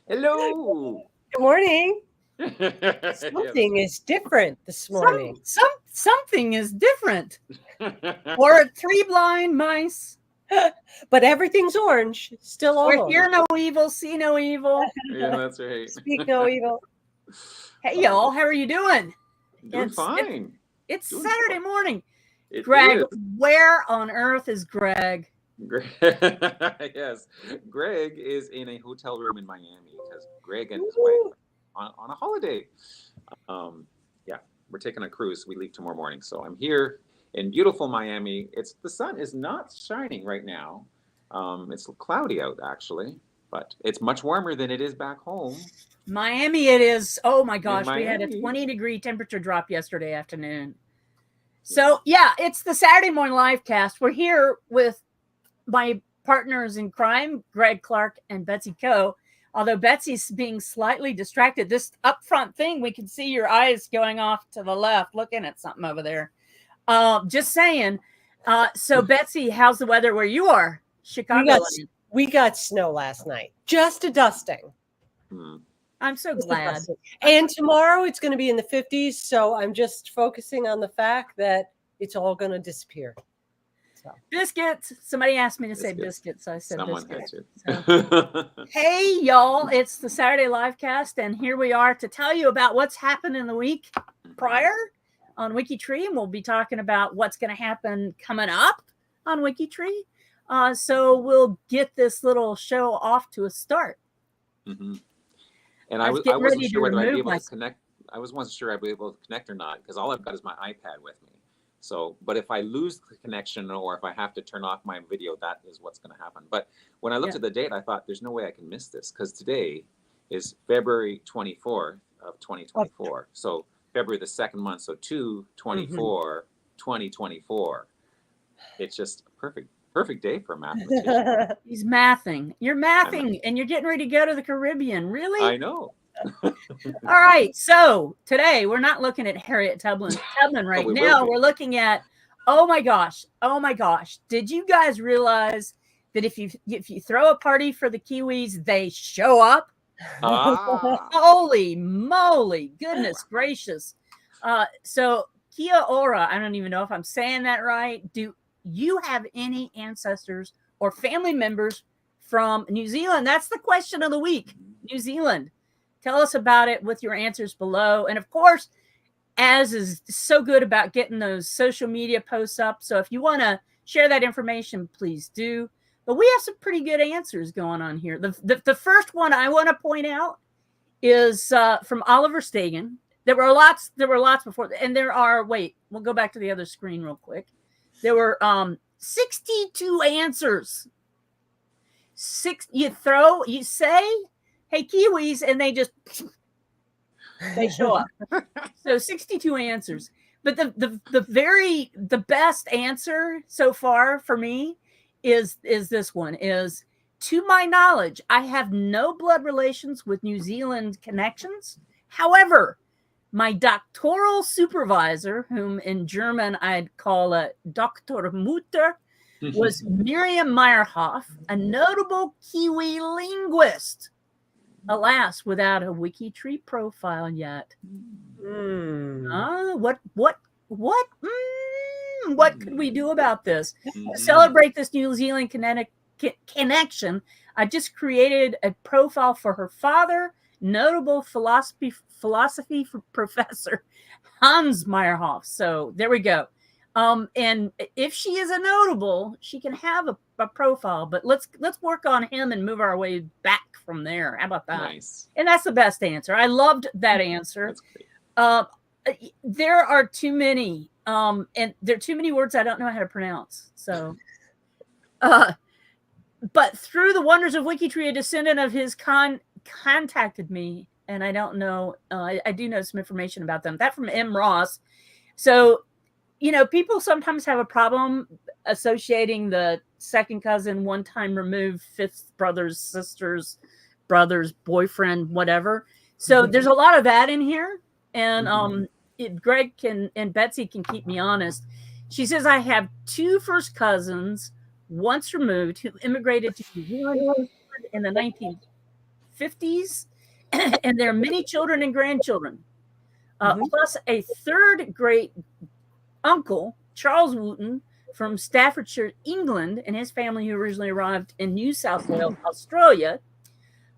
Hello. Good morning. Yes. Something is different this morning. Something is different. Or three blind mice. But everything's orange. Still all Or orange. hear no evil, see no evil. Yeah, that's right. Speak no evil. Hey, y'all, how are you doing? Doing fine. It's Doing Saturday fine. morning. It Greg, is. where on earth is Greg? Yes, Greg is in a hotel room in Miami because Greg and his wife are on a holiday. Yeah, we're taking a cruise. We leave tomorrow morning, so I'm here in beautiful Miami. The sun is not shining right now. It's cloudy out actually, but it's much warmer than it is back home. Miami, it is. Oh my gosh, we had a Miami. 20-degree temperature drop yesterday afternoon. So yeah, it's the Saturday morning live cast. We're here with my partners in crime, Greg Clark and Betsy Coe. Although Betsy's being slightly distracted, this up front thing, we can see your eyes going off to the left, looking at something over there. Just saying. So Betsy, how's the weather where you are? Chicago. We got snow last night. Just a dusting. I'm so glad. And tomorrow it's going to be in the 50s. So I'm just focusing on the fact that it's all going to disappear. So. Biscuits. Somebody asked me to say biscuits. So I said Someone biscuits. So. Hey, y'all. It's the Saturday live cast. And here we are to tell you about what's happened in the week prior on WikiTree. And we'll be talking about what's going to happen coming up on WikiTree. So we'll get this little show off to a start. Mm-hmm. And I wasn't sure whether I'd be able to connect. I wasn't sure I'd be able to connect or not because all I've got is my iPad with me. So, but if I lose the connection or if I have to turn off my video, that is what's going to happen. But when I looked at the date, I thought there's no way I can miss this because today is February 24th of 2024. So February the second month. So 2/24/2024. It's just a perfect day for a mathematician. He's mathing. You're mathing and you're getting ready to go to the Caribbean. Really? I know. All right. So today we're not looking at Harriet Tubman right now. We're looking at, oh my gosh. Did you guys realize that if you throw a party for the Kiwis, they show up? Holy moly. Goodness gracious. So Kia ora, I don't even know if I'm saying that right. Do you have any ancestors or family members from New Zealand? That's the question of the week. New Zealand. Tell us about it with your answers below. And of course, Az is so good about getting those social media posts up. So if you want to share that information, please do. But we have some pretty good answers going on here. The first one I want to point out is from Oliver Stagen. There were lots before. And there are, we'll go back to the other screen real quick. There were 62 answers. You say, hey, Kiwis, and they show up. So 62 answers. But the best answer so far for me is this one is, to my knowledge, I have no blood relations with New Zealand connections. However, my doctoral supervisor, whom in German I'd call a Dr. Mutter, was Miriam Meyerhoff, a notable Kiwi linguist. Alas, without a WikiTree profile yet. What could we do about this? To celebrate this New Zealand connection, I just created a profile for her father, notable philosophy professor Hans Meyerhoff. So there we go. And if she is a notable, she can have a profile, but let's work on him and move our way back from there. How about that? Nice. And that's the best answer. I loved that answer. That's great. There are too many, and there are too many words I don't know how to pronounce. So, but through the wonders of WikiTree, a descendant of his contacted me, and I don't know. I do know some information about them. That from M. Ross. So, people sometimes have a problem associating the second cousin, one time removed, fifth brothers, sisters, brothers, boyfriend, whatever. So there's a lot of that in here. And Greg and Betsy can keep me honest. She says, I have two first cousins, once removed, who immigrated to New Zealand in the 50s, and their many children and grandchildren, plus a third great uncle, Charles Wooten, from Staffordshire, England, and his family who originally arrived in New South Wales, Australia.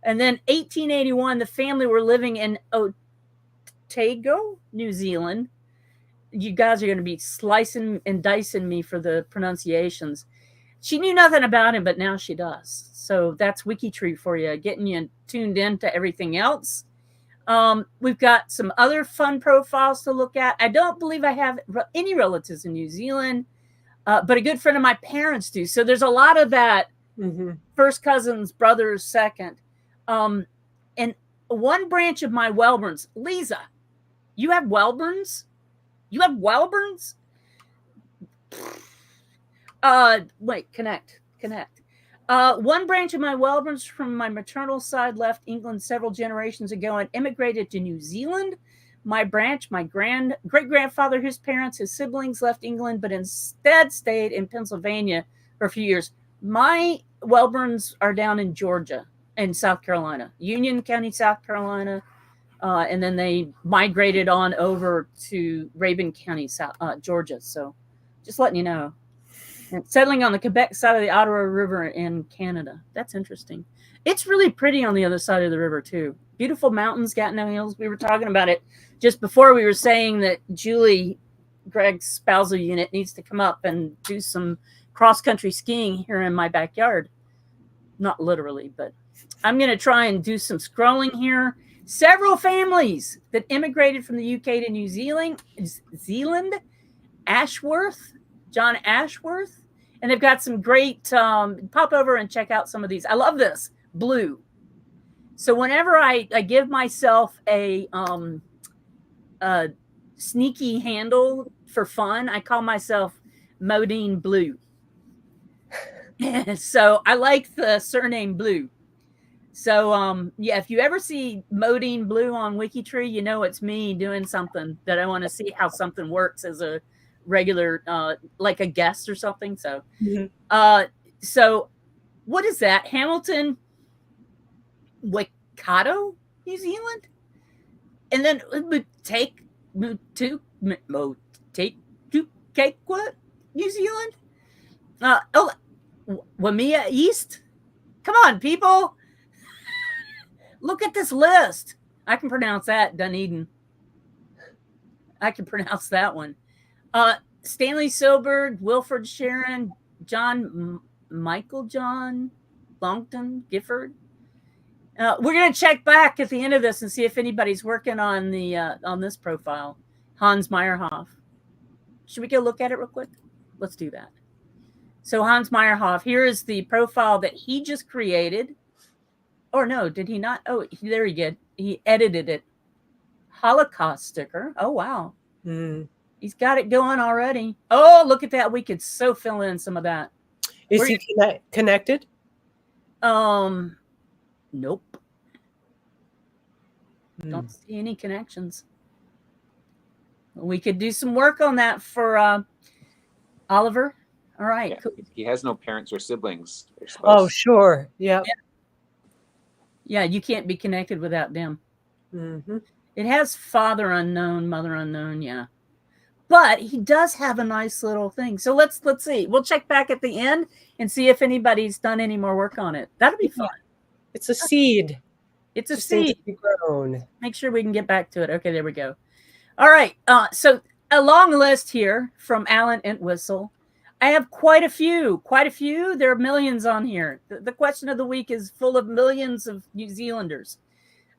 And then 1881, the family were living in Otago, New Zealand. You guys are going to be slicing and dicing me for the pronunciations. She knew nothing about him, but now she does. So that's WikiTree for you, getting you tuned in to everything else. We've got some other fun profiles to look at. I don't believe I have any relatives in New Zealand, but a good friend of my parents do. So there's a lot of that first cousins, brothers, second. And one branch of my Welburns, Lisa, you have Welburns? You have Welburns? Wait, connect. One branch of my Welburns from my maternal side left England several generations ago and immigrated to New Zealand. My branch, my great-grandfather, his parents, his siblings left England, but instead stayed in Pennsylvania for a few years. My Welburns are down in Georgia and South Carolina, Union County, South Carolina. And then they migrated on over to Rabun County, Georgia. So just letting you know. And settling on the Quebec side of the Ottawa River in Canada. That's interesting. It's really pretty on the other side of the river, too. Beautiful mountains, Gatineau Hills. We were talking about it just before. We were saying that Julie, Greg's spousal unit, needs to come up and do some cross-country skiing here in my backyard. Not literally, but I'm going to try and do some scrolling here. Several families that immigrated from the UK to New Zealand, Ashworth, John Ashworth. And they've got some great, pop over and check out some of these. I love this, blue. So whenever I give myself a sneaky handle for fun, I call myself Modine Blue. So I like the surname Blue. So, yeah, if you ever see Modine Blue on WikiTree, you know it's me doing something that I want to see how something works as a regular, like a guest or something. So, so what is that? Hamilton, Waikato, New Zealand? And then take to Kekwa, New Zealand? Waimea East? Come on, people. Look at this list. I can pronounce that, Dunedin. I can pronounce that one. Stanley Silberg, Wilford Sharon, Michael John, Longton, Gifford. We're going to check back at the end of this and see if anybody's working on the on this profile. Hans Meyerhoff. Should we go look at it real quick? Let's do that. So Hans Meyerhoff, here is the profile that he just created. Or no, did he not? Oh, there he did. He edited it. Holocaust sticker. Oh, wow. He's got it going already. Oh, look at that. We could so fill in some of that. Is he connected? Nope. Don't see any connections. We could do some work on that for Oliver. All right. Yeah, cool. He has no parents or siblings. Oh, sure. Yeah. Yeah, you can't be connected without them. It has father unknown, mother unknown, yeah. But he does have a nice little thing. So let's see. We'll check back at the end and see if anybody's done any more work on it. That'll be fun. It's a seed. It's a seed. Grown. Make sure we can get back to it. Okay, there we go. All right. So a long list here from Alan Entwistle. I have quite a few. There are millions on here. The question of the week is full of millions of New Zealanders.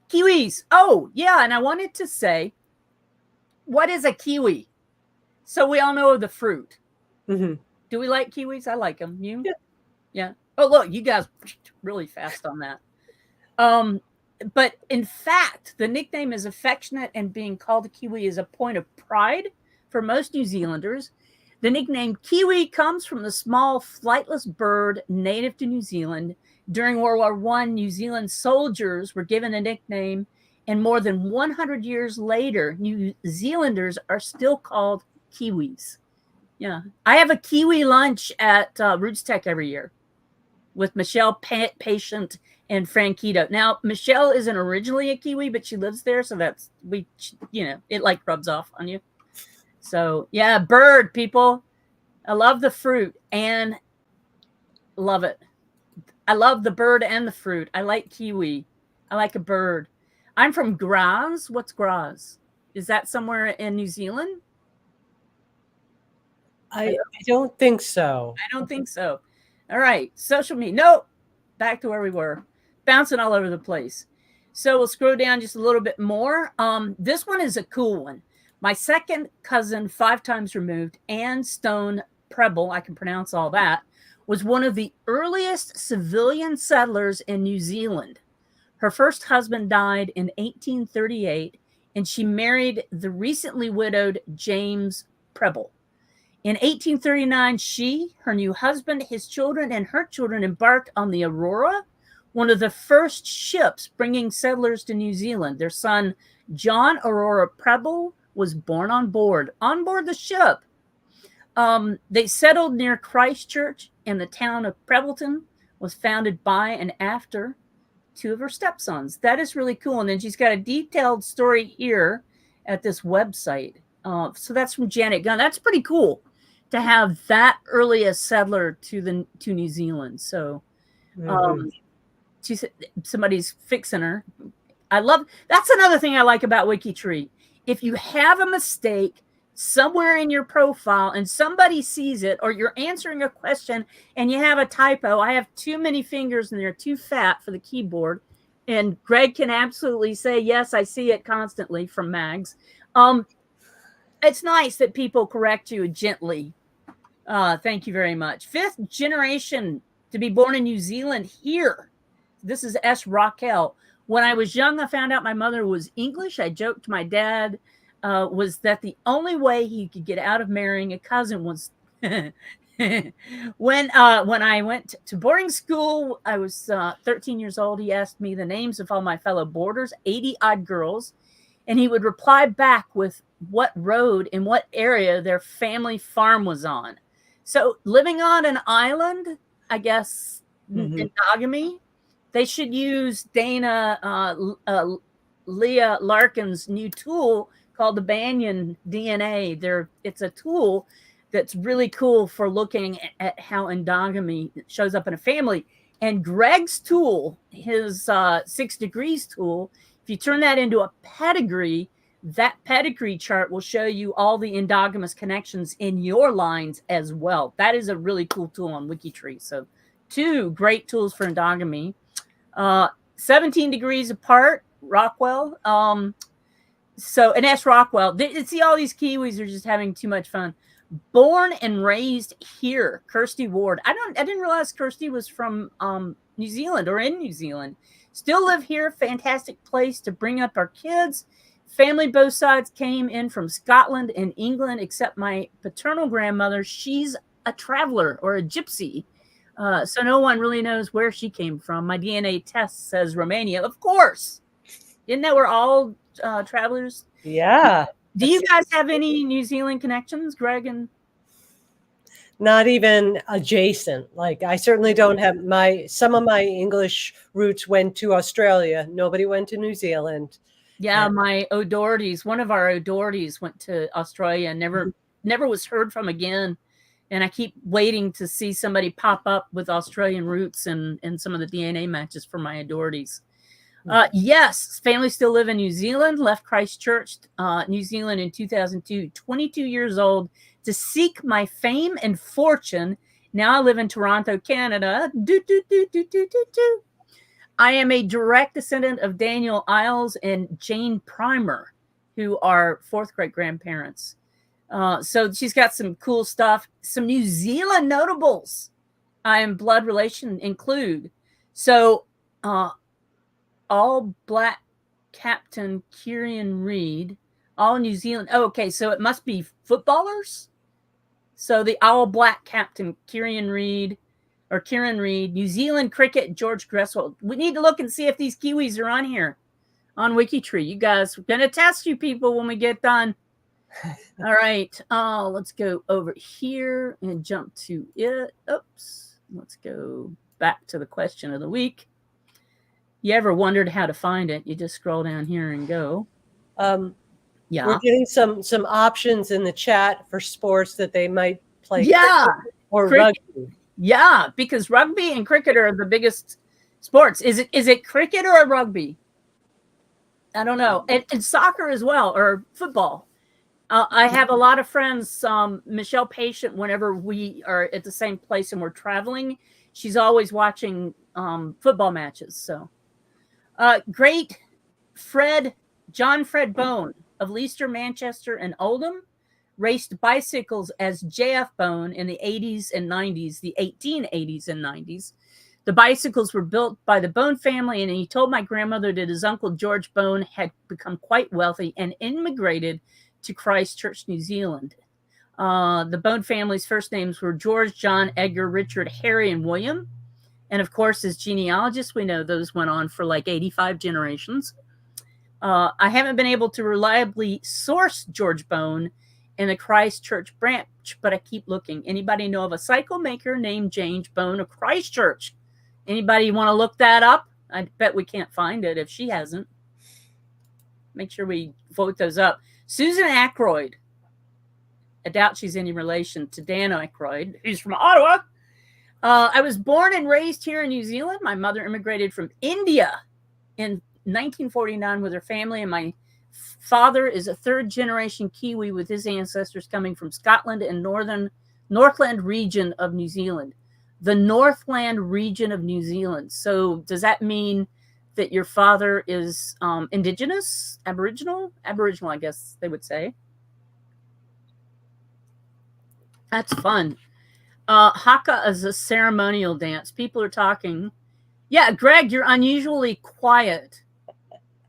Kiwis. Oh, yeah. And I wanted to say, what is a kiwi? So we all know the fruit. Do we like kiwis? I like them. You? Yeah. Oh, look, you guys really fast on that. But in fact, the nickname is affectionate, and being called a kiwi is a point of pride for most New Zealanders. The nickname Kiwi comes from the small flightless bird native to New Zealand. During World War I, New Zealand soldiers were given a nickname, and more than 100 years later, New Zealanders are still called Kiwis. Yeah. I have a Kiwi lunch at Roots Tech every year with Michelle Patient and Franquito. Now, Michelle isn't originally a Kiwi, but she lives there, so it like rubs off on you. So yeah, bird, people. I love the fruit and love it. I love the bird and the fruit. I like kiwi. I like a bird. I'm from Graz. What's Graz? Is that somewhere in New Zealand? I don't think so. I don't think so. All right. Social media. Nope. Back to where we were. Bouncing all over the place. So we'll scroll down just a little bit more. This one is a cool one. My second cousin, 5 times removed, Anne Stone Prebble, I can pronounce all that, was one of the earliest civilian settlers in New Zealand. Her first husband died in 1838, and she married the recently widowed James Prebble. In 1839, she, her new husband, his children, and her children embarked on the Aurora, one of the first ships bringing settlers to New Zealand. Their son, John Aurora Prebble, was born on board the ship. They settled near Christchurch, and the town of Prebbleton was founded by and after 2 of her stepsons. That is really cool. And then she's got a detailed story here at this website. So that's from Janet Gunn. That's pretty cool to have that earliest settler to New Zealand. So she said somebody's fixing her. That's another thing I like about WikiTree. If you have a mistake somewhere in your profile and somebody sees it, or you're answering a question and you have a typo, I have too many fingers and they're too fat for the keyboard. And Greg can absolutely say, yes, I see it constantly from Mags. It's nice that people correct you gently. Thank you very much. 5th generation to be born in New Zealand here. This is S. Rockwell. When I was young, I found out my mother was English. I joked to my dad was that the only way he could get out of marrying a cousin was when I went to boarding school. I was 13 years old. He asked me the names of all my fellow boarders, 80 odd girls, and he would reply back with what road in what area their family farm was on. So living on an island, I guess, endogamy. They should use Dana Leah Larkin's new tool called the Banyan DNA. It's a tool that's really cool for looking at how endogamy shows up in a family. And Greg's tool, his 6 degrees tool, if you turn that into a pedigree, that pedigree chart will show you all the endogamous connections in your lines as well. That is a really cool tool on WikiTree. So 2 great tools for endogamy. 17 degrees apart, Rockwell. And that's Rockwell. See, all these Kiwis are just having too much fun. Born and raised here, Kirsty Ward. I didn't realize Kirsty was from New Zealand or in New Zealand. Still live here. Fantastic place to bring up our kids. Family both sides came in from Scotland and England, except my paternal grandmother. She's a traveler or a gypsy. So no one really knows where she came from. My DNA test says Romania. Of course. Isn't that we're all travelers? Yeah. Do you guys have any New Zealand connections, Greg? And not even adjacent. Like, I certainly don't have some of my English roots went to Australia. Nobody went to New Zealand. Yeah, my O'Dohertys, one of our O'Dohertys went to Australia and never was heard from again. And I keep waiting to see somebody pop up with Australian roots and some of the DNA matches for my O'Dohertys. Yes, family still live in New Zealand, left Christchurch, New Zealand in 2002, 22 years old, to seek my fame and fortune. Now I live in Toronto, Canada. I am a direct descendant of Daniel Isles and Jane Primer, who are 4th great grandparents. So she's got some cool stuff. Some New Zealand notables I am blood relation include. So all black Captain Kieran Reid, all New Zealand. Oh, okay, so it must be footballers. So the all black Captain Kieran Reid, New Zealand cricket, George Greswold. We need to look and see if these Kiwis are on here on WikiTree. You guys, we're gonna test you people when we get done. All right, let's go over here and jump to it. Oops, let's go back to the question of the week. You ever wondered how to find it? You just scroll down here and go. Yeah. We're getting some options in the chat for sports that they might play. Yeah. Or rugby. Yeah, because rugby and cricket are the biggest sports. Is it cricket or rugby? I don't know. And soccer as well, or football. I have a lot of friends, Michelle Patient, whenever we are at the same place and we're traveling, she's always watching football matches. So great John Fred Bone of Leicester, Manchester, and Oldham raced bicycles as J.F. Bone in the 80s and 90s, the 1880s and 90s. The bicycles were built by the Bone family, and he told my grandmother that his uncle George Bone had become quite wealthy and immigrated to Christchurch, New Zealand. The Bone family's first names were George, John, Edgar, Richard, Harry, and William. And of course, as genealogists, we know those went on for like 85 generations. I haven't been able to reliably source George Bone in the Christchurch branch, but I keep looking. Anybody know of a cycle maker named James Bone of Christchurch? Anybody want to look that up? I bet we can't find it if she hasn't. Make sure we vote those up. Susan Aykroyd. I doubt she's any relation to Dan Aykroyd, who's from Ottawa. I was born and raised here in New Zealand. My mother immigrated from India in 1949 with her family, and my father is a third-generation Kiwi with his ancestors coming from Scotland and Northland region of New Zealand. The Northland region of New Zealand. So does that mean that your father is indigenous, Aboriginal? Aboriginal, I guess they would say. That's fun. Haka is a ceremonial dance. People are talking. Yeah, Greg, you're unusually quiet.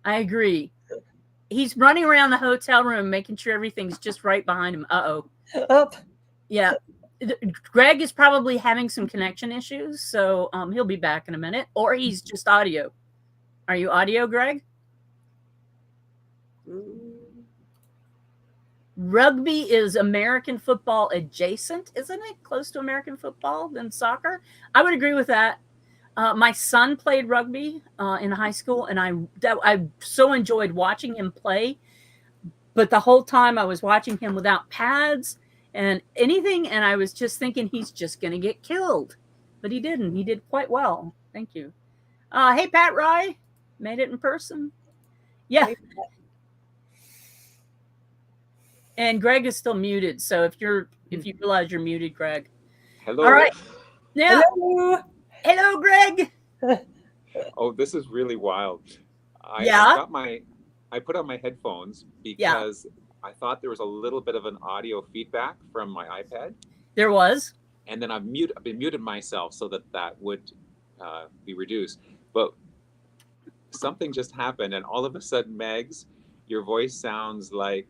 I agree. He's running around the hotel room, making sure everything's just right behind him. Uh-oh. Up. Yeah. Greg is probably having some connection issues, so he'll be back in a minute. Or he's just audio. Are you audio, Greg? Rugby is American football adjacent, isn't it? Close to American football than soccer. I would agree with that. My son played rugby in high school, and I so enjoyed watching him play. But the whole time I was watching him without pads and anything, and I was just thinking he's just going to get killed. But he didn't. He did quite well. Thank you. Hey, Pat Rye. Made it in person. Yeah. And Greg is still muted. So if you realize you're muted, Greg. Hello. All right. Now, Hello, Greg. Oh, this is really wild. I put on my headphones because I thought there was a little bit of an audio feedback from my iPad. There was. And then I've been muted myself so that would be reduced. But something just happened, and all of a sudden, Megs, your voice sounds like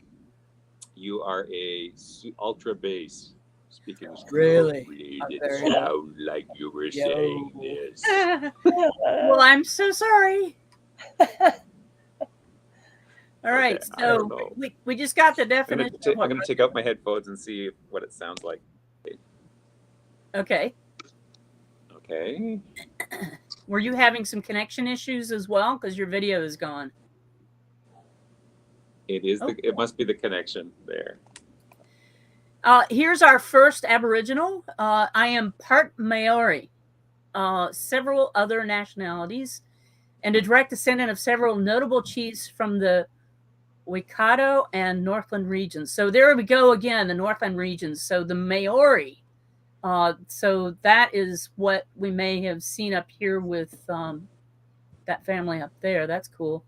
you are a ultra bass speaking. Really? It sound like you were saying this. Well, I'm so sorry. All right, so we just got the definition. I'm going to take out my headphones and see what it sounds like. Okay. Okay. Were you having some connection issues as well? Because your video is gone. It is. It must be the connection there. Here's our first Aboriginal. I am part Maori, several other nationalities, and a direct descendant of several notable chiefs from the Waikato and Northland regions. So there we go again, the Northland regions. So the Maori. So that is what we may have seen up here with that family up there. That's cool.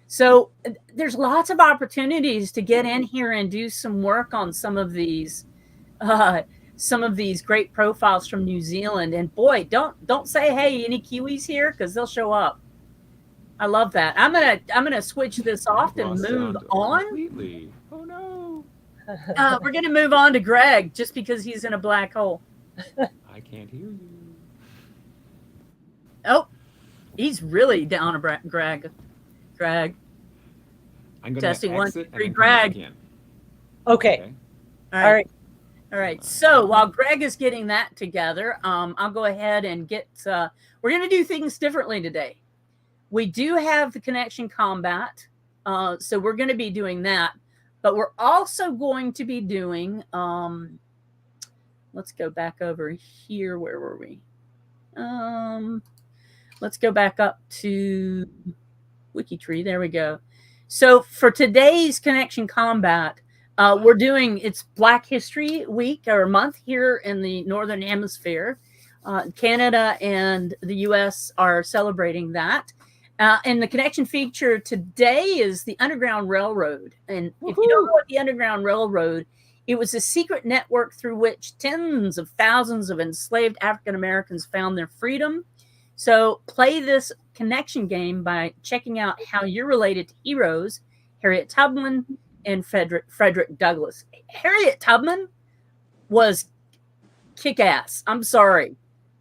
So there's lots of opportunities to get in here and do some work on some of these great profiles from New Zealand. And boy, don't say, hey, any Kiwis here? Because they'll show up. I love that. I'm gonna switch this off and move on. Completely. Oh no. We're gonna move on to Greg just because he's in a black hole. I can't hear you. Oh, he's really down a Greg. I'm going Testing to 1, exit 2, 3, and Greg. Okay. All right. So while Greg is getting that together, I'll go ahead and get. We're going to do things differently today. We do have the connection combat. So we're going to be doing that. But we're also going to be doing, let's go back over here. Where were we? Let's go back up to WikiTree. There we go. So for today's connection combat, we're doing, it's Black History Week or month here in the Northern Hemisphere. Canada and the US are celebrating that. And the connection feature today is the Underground Railroad. And if you don't know what the Underground Railroad, it was a secret network through which tens of thousands of enslaved African Americans found their freedom. So play this connection game by checking out how you're related to heroes, Harriet Tubman and Frederick Douglass. Harriet Tubman was kick-ass. I'm sorry.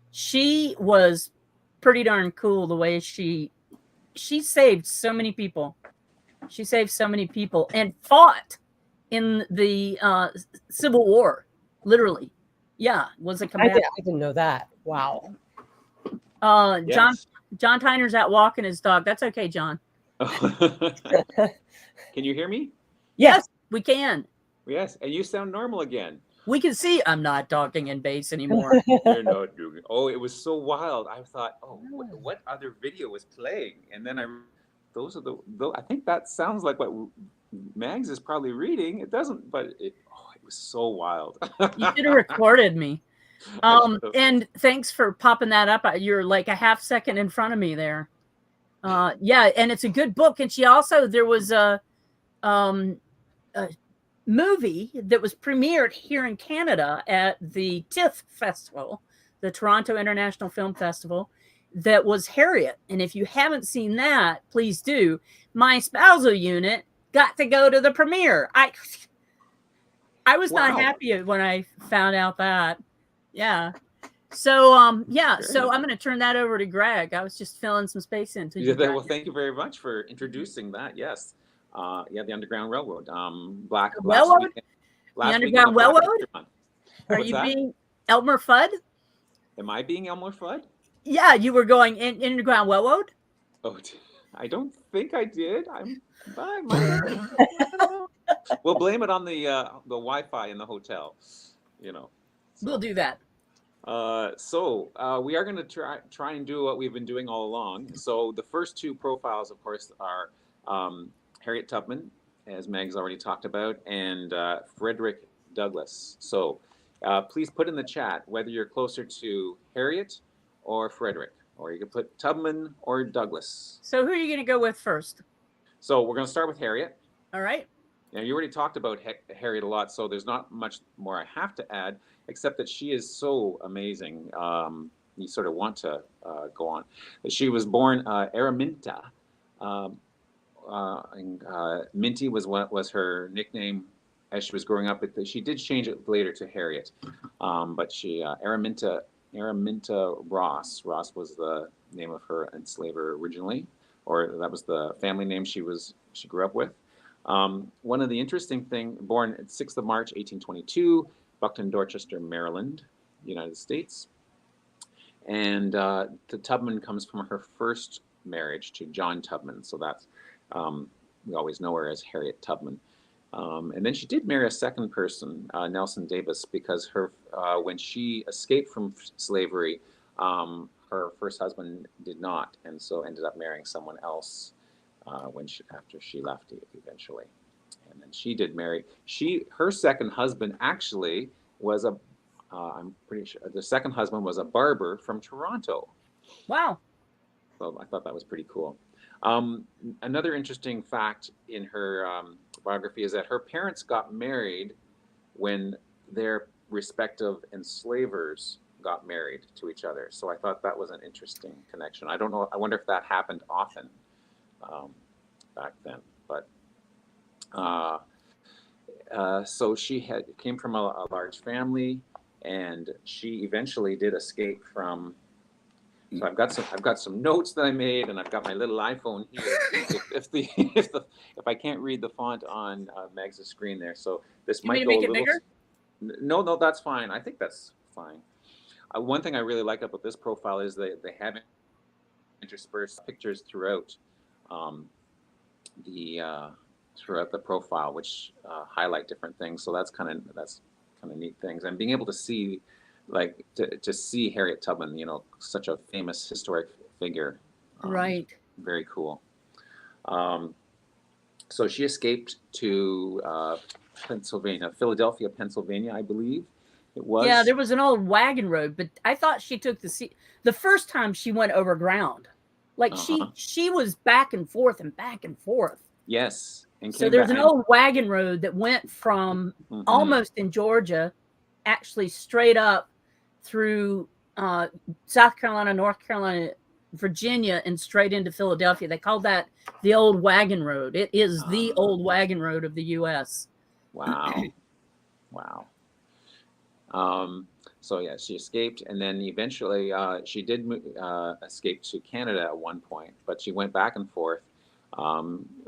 She was pretty darn cool the way she saved so many people. She saved so many people and fought in the Civil War, literally. Yeah, was a combatant. I didn't know that. Wow. Yes. John Tyner's out walking his dog. That's okay, John. Can you hear me? Yes, we can. Yes, and you sound normal again. We can see I'm not talking in bass anymore. You're not doing it. Oh, it was so wild. I thought, what other video was playing? And then I think that sounds like what Mags is probably reading. It doesn't, but it was so wild. You should have recorded me. And thanks for popping that up. You're like a half second in front of me there. Yeah, and it's a good book. And there was a movie that was premiered here in Canada at the TIFF Festival, the Toronto International Film Festival, that was Harriet. And if you haven't seen that, please do. My spousal unit got to go to the premiere. I was not happy when I found out that. Yeah. So so I'm going to turn that over to Greg. I was just filling some space in. Well, thank you very much for introducing that. Yes. The Underground Railroad. The Underground Railroad? Are you being Elmer Fudd? Am I being Elmer Fudd? Yeah, you were going in Underground Railroad? Oh, I don't think I did. We'll blame it on the Wi-Fi in the hotel. So. We'll do that. We are going to try and do what we've been doing all along. So the first two profiles, of course, are Harriet Tubman, as Meg's already talked about, and Frederick Douglass. So please put in the chat whether you're closer to Harriet or Frederick, or you can put Tubman or Douglass. So who are you going to go with first? So we're going to start with Harriet. All right. Now, you already talked about Harriet a lot, so there's not much more I have to add, except that she is so amazing. You sort of want to go on. She was born Araminta. Minty was her nickname as she was growing up. She did change it later to Harriet, but she Araminta Ross. Ross was the name of her enslaver originally, or that was the family name she grew up with. One of the interesting things, born 6th of March, 1822, Buckton, Dorchester, Maryland, United States. And the Tubman comes from her first marriage to John Tubman. So that's, we always know her as Harriet Tubman. And then she did marry a second person, Nelson Davis, because when she escaped from slavery, her first husband did not, and so ended up marrying someone else after she left eventually. And then she did marry. Her second husband actually was I'm pretty sure the second husband was a barber from Toronto. Wow. So I thought that was pretty cool. Another interesting fact in her biography is that her parents got married when their respective enslavers got married to each other. So I thought that was an interesting connection. I don't know. I wonder if that happened often back then. But so she came from a large family, and she eventually did escape from. So I've got some notes that I made, and I've got my little iPhone here. If I can't read the font on Meg's screen there, so this might go make a little. It bigger? No, that's fine. I think that's fine. One thing I really like about this profile is they haven't intersperse pictures throughout throughout the profile, which highlight different things. So that's kind of neat things, and being able to see, like, to see Harriet Tubman, you know, such a famous historic figure. Right. Very cool. So she escaped to Philadelphia, Pennsylvania, I believe it was. Yeah, there was an old wagon road, but I thought she took the first time she went over ground. Like she was back and forth and back and forth. Yes. And so there's an old wagon road that went from almost in Georgia, actually straight up through South Carolina, North Carolina, Virginia, and straight into Philadelphia. They called that the old wagon road. It is the old wagon road of the U.S. Wow. Wow. So yeah, she escaped, and then eventually she did escape to Canada at one point, but she went back and forth,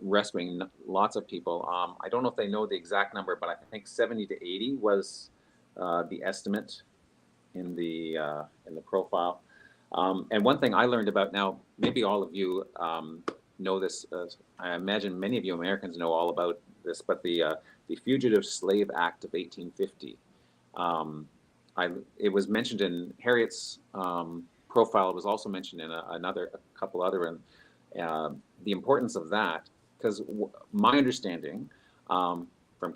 rescuing lots of people. I don't know if they know the exact number, but I think 70 to 80 was the estimate in the profile. And one thing I learned about, now, maybe all of you know this. I imagine many of you Americans know all about this, but the Fugitive Slave Act of 1850. It was mentioned in Harriet's profile. It was also mentioned in a couple other, and the importance of that, because my understanding from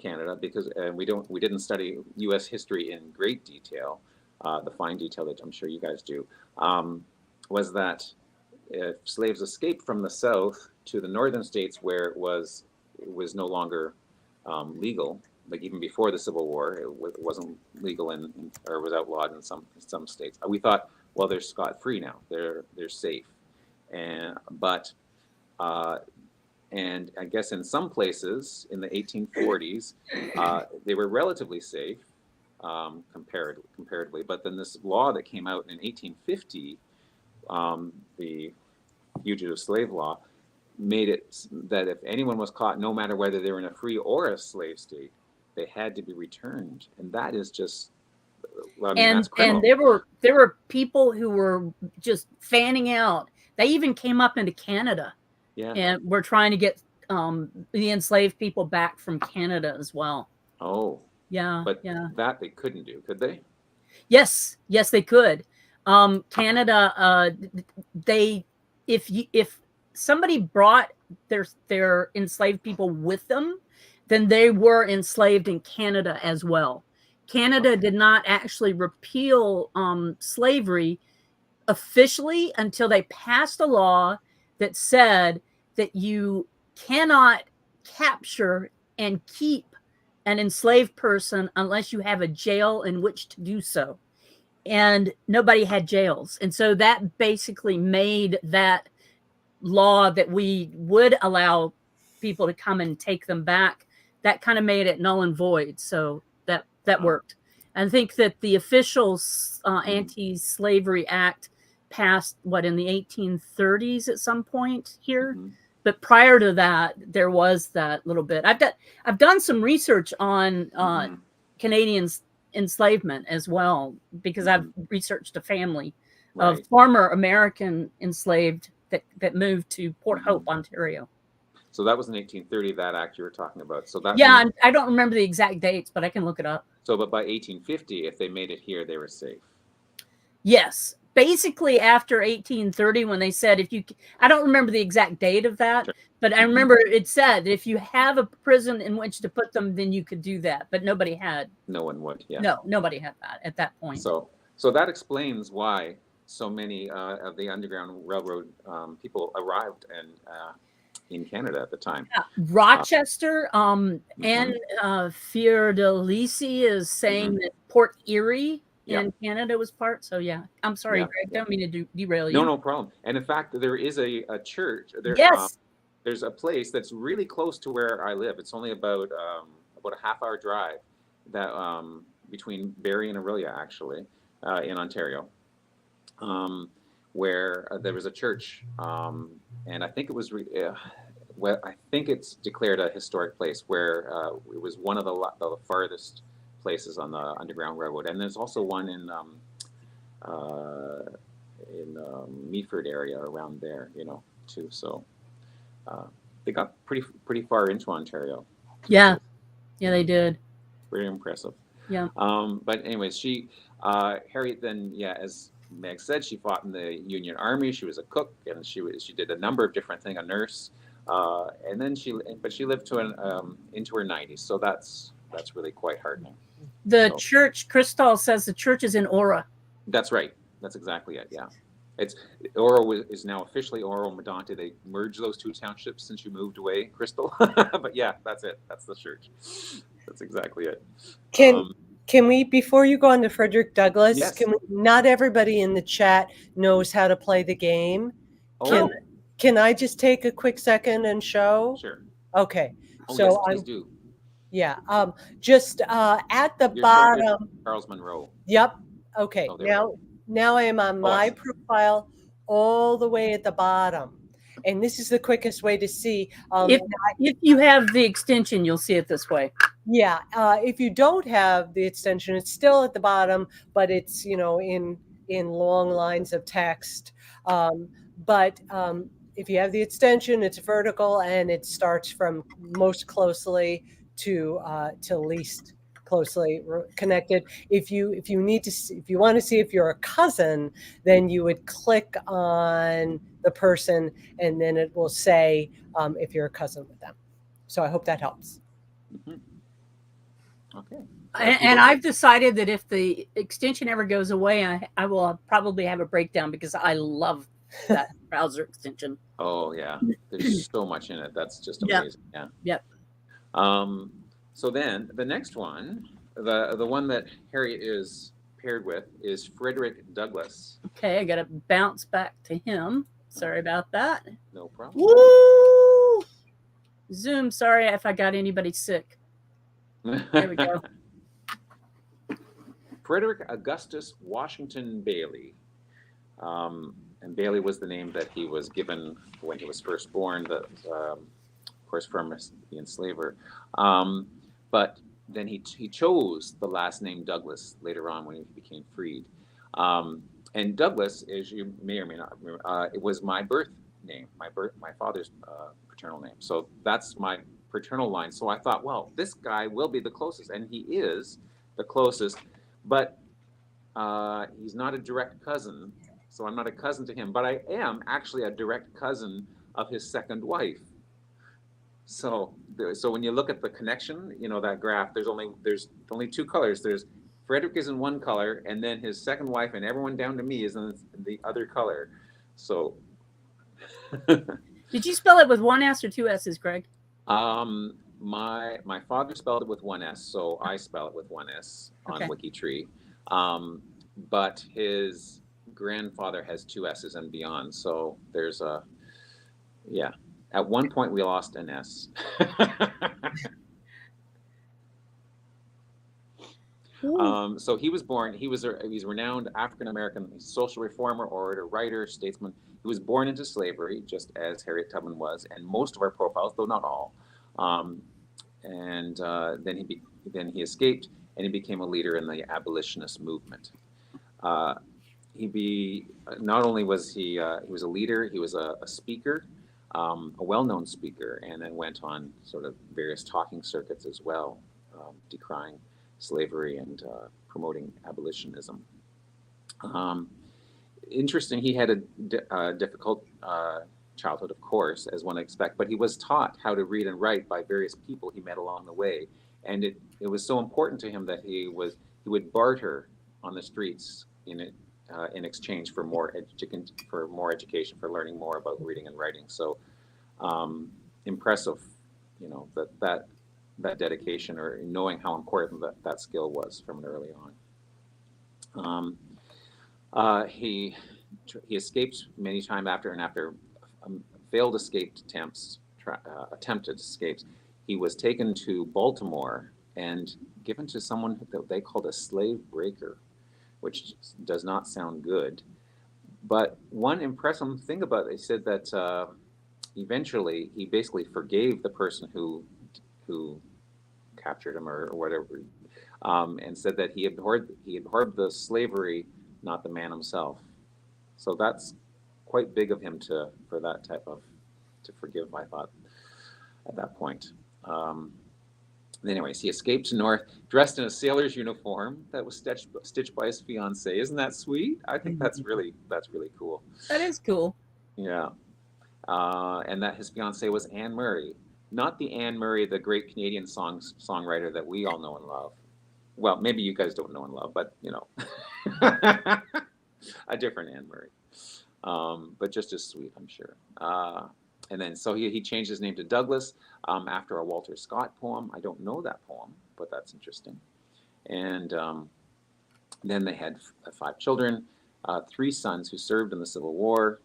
Canada, because we didn't study U.S. history in great detail, the fine detail that I'm sure you guys do, was that if slaves escaped from the South to the northern states where it was no longer legal, like even before the Civil War, it wasn't legal or was outlawed in some states. We thought, well, they're scot-free now, they're safe, but and I guess in some places in the 1840s, they were relatively safe comparatively. But then this law that came out in 1850, the Fugitive Slave Law, made it that if anyone was caught, no matter whether they were in a free or a slave state, they had to be returned. And that is just, I mean, that's criminal. And there were people who were just fanning out. They even came up into Canada. Yeah. And we're trying to get the enslaved people back from Canada as well. Oh. Yeah. But that they couldn't do, could they? Yes, they could. Canada, if somebody brought their enslaved people with them, then they were enslaved in Canada as well. Canada did not actually repeal slavery officially until they passed a law that said that you cannot capture and keep an enslaved person unless you have a jail in which to do so. And nobody had jails. And so that basically made that law that we would allow people to come and take them back, that kind of made it null and void. So that worked. I think that the official Anti-Slavery Act passed in the 1830s at some point here. Mm-hmm. But prior to that, there was that little bit. I've done some research on Canadian enslavement as well, because I've researched a family of former American enslaved that moved to Port Hope, Ontario. So that was in 1830, that act you were talking about. So that I don't remember the exact dates, but I can look it up. So, but by 1850, if they made it here, they were safe. Yes. Basically after 1830, when they said I don't remember the exact date of that, sure. But I remember it said that if you have a prison in which to put them, then you could do that. But nobody had. No one would, yeah. No, nobody had that at that point. So that explains why so many of the Underground Railroad people arrived in Canada at the time. Yeah. Rochester and Fiordalisi is saying that Port Erie in Canada was part. So yeah, I'm sorry, Greg. Don't mean to derail you. No problem. And in fact, there is a church. Yes. There's a place that's really close to where I live. It's only about a half-hour drive that between Barrie and Orillia, actually, in Ontario, where there was a church, and I think it was. I think it's declared a historic place where it was one of the farthest places on the Underground Railroad, and there's also one in Meaford area around there, too. So they got pretty far into Ontario. Yeah, they did. Very impressive. Yeah. But anyways, Harriet then, as Meg said, she fought in the Union Army. She was a cook, and she did a number of different things, a nurse, and then she lived to into her 90s. So that's really quite heartening. The church, Crystal says the church is in Aura. That's right. That's exactly it. Yeah. It's Oro is now officially Oro Medonte. They merged those two townships since you moved away, Crystal. But yeah, that's it. That's the church. That's exactly it. Can we, before you go on to Frederick Douglass, Yes. Not everybody in the chat knows how to play the game. Oh. Can I just take a quick second and show? Sure. Okay. So yes, please do. Yeah. Just at the bottom. Charles Monroe. Yep. Okay. Now I am on my profile all the way at the bottom. And this is the quickest way to see. If you have the extension, you'll see it this way. Yeah. If you don't have the extension, it's still at the bottom, but it's, in long lines of text. But if you have the extension, it's vertical, and it starts from most closely to least closely connected. If you want to see if you're a cousin, then you would click on the person, and then it will say if you're a cousin with them. So I hope that helps. Mm-hmm. Okay. And I've decided that if the extension ever goes away, I will probably have a breakdown, because I love that browser extension. Oh yeah, there's so much in it. That's just amazing. Yep. So then the next one, the one that Harriet is paired with, is Frederick Douglass. Okay, I got to bounce back to him. Sorry about that. No problem. Woo! Zoom, sorry if I got anybody sick. There we go. Frederick Augustus Washington Bailey. And Bailey was the name that he was given when he was first born, of course, from the enslaver. But then he chose the last name Douglas later on when he became freed. And Douglas, as you may or may not remember, it was my birth name, my father's paternal name. So that's my paternal line. So I thought, well, this guy will be the closest, and he is the closest, but he's not a direct cousin. So I'm not a cousin to him, but I am actually a direct cousin of his second wife. So when you look at the connection, that graph, there's only two colors. There's Frederick is in one color, and then his second wife and everyone down to me is in the other color. So. Did you spell it with one S or two S's, Greg? My father spelled it with one S, so I spell it with one S on WikiTree. But his grandfather has two S's and beyond. So there's at one point we lost an S. So he was born, he's a renowned African-American social reformer, orator, writer, statesman. He was born into slavery, just as Harriet Tubman was, and most of our profiles, though not all. Then he escaped, and he became a leader in the abolitionist movement. Not only was he was a leader, he was a speaker, a well-known speaker, and then went on sort of various talking circuits as well, decrying slavery and promoting abolitionism. Interesting, he had a difficult childhood, of course, as one expects, but he was taught how to read and write by various people he met along the way, and it was so important to him that he would barter on the streets in exchange for more education, for learning more about reading and writing. So impressive, that dedication, or knowing how important that skill was from early on. He escaped many times after failed attempted escapes. He was taken to Baltimore and given to someone that they called a slave breaker, which does not sound good. But one impressive thing about it, they said that eventually he basically forgave the person who captured him or whatever, and said that he abhorred the slavery, not the man himself. So that's quite big of him for that type of, to forgive, I thought, at that point. Anyways, he escaped to North dressed in a sailor's uniform that was stitched by his fiancée. Isn't that sweet? I think that's really cool. That is cool. Yeah. And that his fiancée was Anne Murray, not the Anne Murray, the great Canadian songwriter that we all know and love. Well, maybe you guys don't know and love, but you know, a different Anne Murray, but just as sweet, I'm sure. And then so he changed his name to Douglas after a Walter Scott poem. I don't know that poem, but that's interesting. And then they had 5 children, 3 sons who served in the Civil War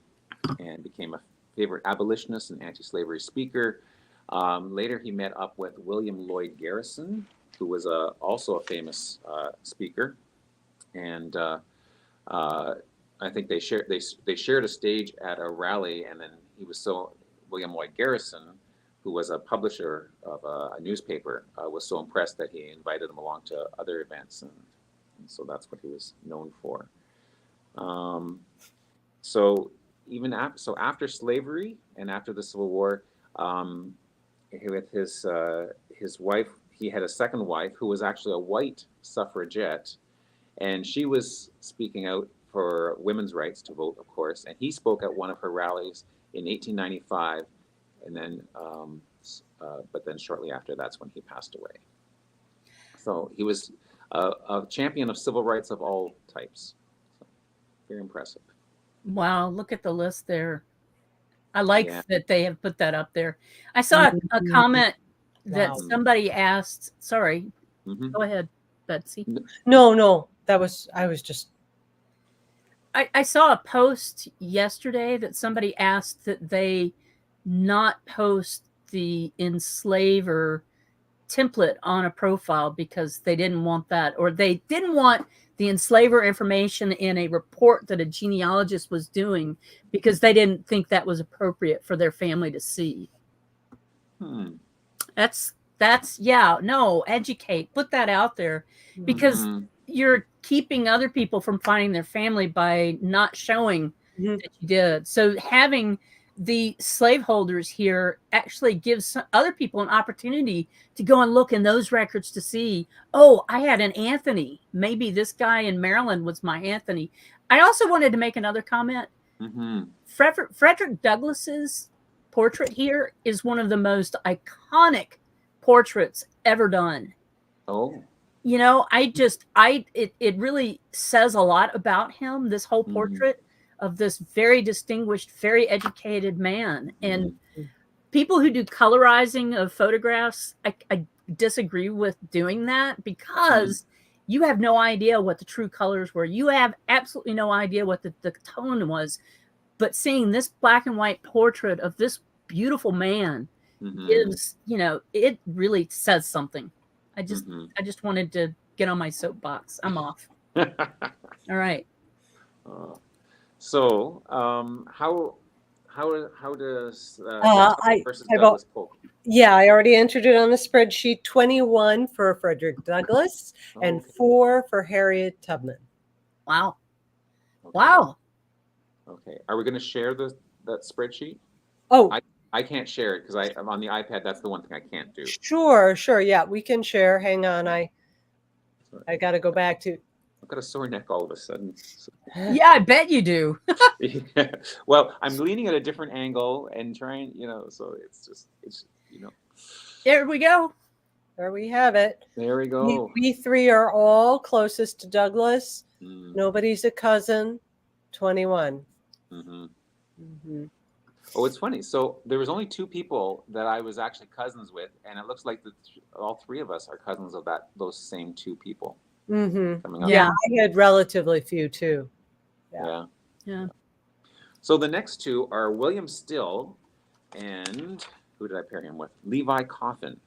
and became a favorite abolitionist and anti-slavery speaker. Later, he met up with William Lloyd Garrison, who was also a famous speaker. And I think they shared a stage at a rally, and then William Lloyd Garrison, who was a publisher of a newspaper, was so impressed that he invited him along to other events, and so that's what he was known for. So after slavery and after the Civil War, with his wife, he had a second wife who was actually a white suffragette, and she was speaking out for women's rights to vote, of course, and he spoke at one of her rallies in 1895, and then, but then shortly after, that's when he passed away. So he was a champion of civil rights of all types. So, very impressive. Wow, look at the list there. I like that they have put that up there. I saw a comment that somebody asked. Sorry, go ahead, Betsy. No, I saw a post yesterday that somebody asked that they not post the enslaver template on a profile because they didn't want that, or they didn't want the enslaver information in a report that a genealogist was doing because they didn't think that was appropriate for their family to see. Educate, put that out there, because you're keeping other people from finding their family by not showing that you did. So having the slaveholders here actually gives other people an opportunity to go and look in those records to see, oh, I had an Anthony. Maybe this guy in Maryland was my Anthony. I also wanted to make another comment. Frederick Douglass's portrait here is one of the most iconic portraits ever done. Oh. You know, it really says a lot about him, this whole portrait of this very distinguished, very educated man. And people who do colorizing of photographs, I disagree with doing that, because you have no idea what the true colors were. You have absolutely no idea what the tone was. But seeing this black and white portrait of this beautiful man is, you know, it really says something. I just wanted to get on my soapbox. I'm off. All right. So, how does versus Douglas poll? Yeah, I already entered it on the spreadsheet. 21 for Frederick Douglass and 4 for Harriet Tubman. Wow. Okay. Wow. Okay. Are we going to share that spreadsheet? Oh, I can't share it because I'm on the iPad. That's the one thing I can't do. Sure. Yeah, we can share. Hang on. I got to go back to. I've got a sore neck all of a sudden. Yeah, I bet you do. Yeah. Well, I'm leaning at a different angle and trying, you know, so it's you know. There we go. There we have it. There we go. We 3 are all closest to Douglas. Nobody's a cousin. 21. Oh, it's funny. So there was only 2 people that I was actually cousins with, and it looks like all 3 of us are cousins of those same 2 people. Coming up. Yeah, I had relatively few too. Yeah. So the next 2 are William Still and who did I pair him with? Levi Coffin.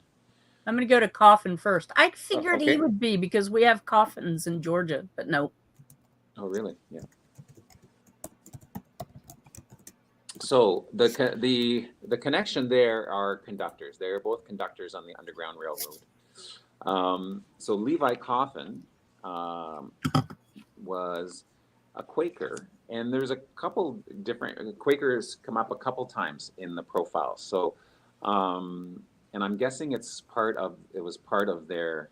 I'm going to go to Coffin first. I figured he would be because we have coffins in Georgia, but no. Oh, really? Yeah. So the connection there are conductors. They're both conductors on the Underground Railroad. So Levi Coffin was a Quaker, And there's a couple different Quakers come up a couple times in the profile. So, and I'm guessing it was part of their,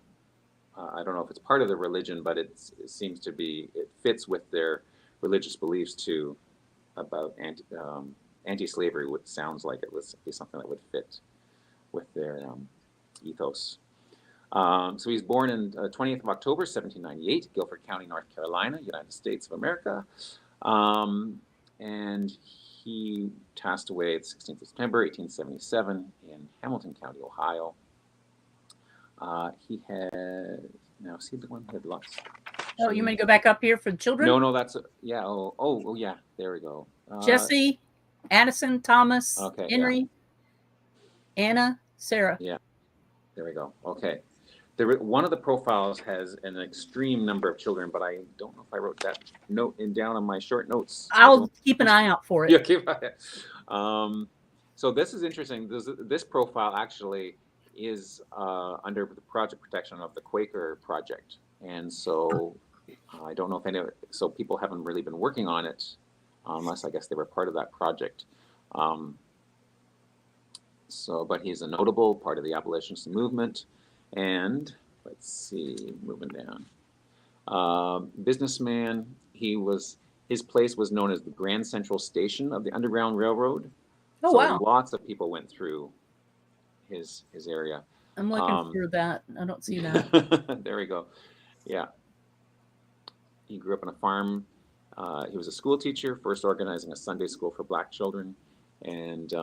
I don't know if it's part of the religion, but it seems to be, it fits with their religious beliefs too, about anti-slavery, which sounds like it would be something that would fit with their ethos. So he was born in 20th of October, 1798, Guilford County, North Carolina, United States of America. And he passed away the 16th of September, 1877 in Hamilton County, Ohio. He had, now see the one had lots. Oh, you may go back up here for children? No, that's, yeah. Oh, yeah, there we go. Jesse, Addison, Thomas, okay, Henry, Anna, Sarah. Yeah, there we go. Okay. One of the profiles has an extreme number of children, but I don't know if I wrote that note down on my short notes. I'll keep an eye out for it. Yeah, keep an eye. So this is interesting. This profile actually is under the project protection of the Quaker Project, and so I don't know if so people haven't really been working on it, unless I guess they were part of that project. But he's a notable part of the abolitionist movement. And let's see, moving down. Businessman, his place was known as the Grand Central Station of the Underground Railroad. Oh, so wow. Lots of people went through his area. I'm looking for that. I don't see that. There we go. Yeah. He grew up on a farm. He was a school teacher, first organizing a Sunday school for Black children. And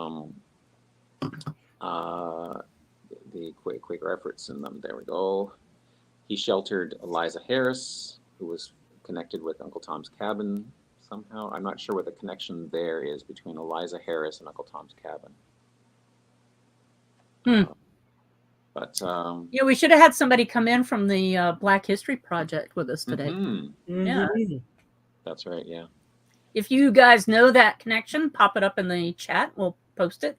the Quaker efforts in them. There we go. He sheltered Eliza Harris, who was connected with Uncle Tom's Cabin somehow. I'm not sure what the connection there is between Eliza Harris and Uncle Tom's Cabin. Yeah, we should have had somebody come in from the Black History Project with us today. Mm-hmm. Yeah. That's right, yeah. If you guys know that connection, pop it up in the chat. We'll post it.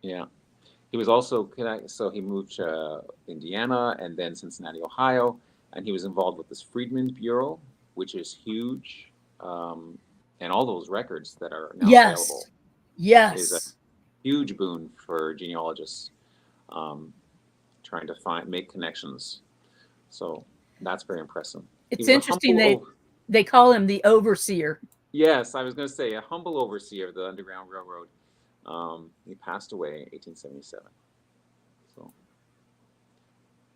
Yeah. He was also connected, so he moved to Indiana and then Cincinnati, Ohio, and he was involved with this Freedmen's Bureau, which is huge, and all those records that are now available. Yes. Is a huge boon for genealogists trying to make connections. So that's very impressive. It's interesting they call him the overseer. Yes, I was going to say a humble overseer of the Underground Railroad. He passed away in 1877. So,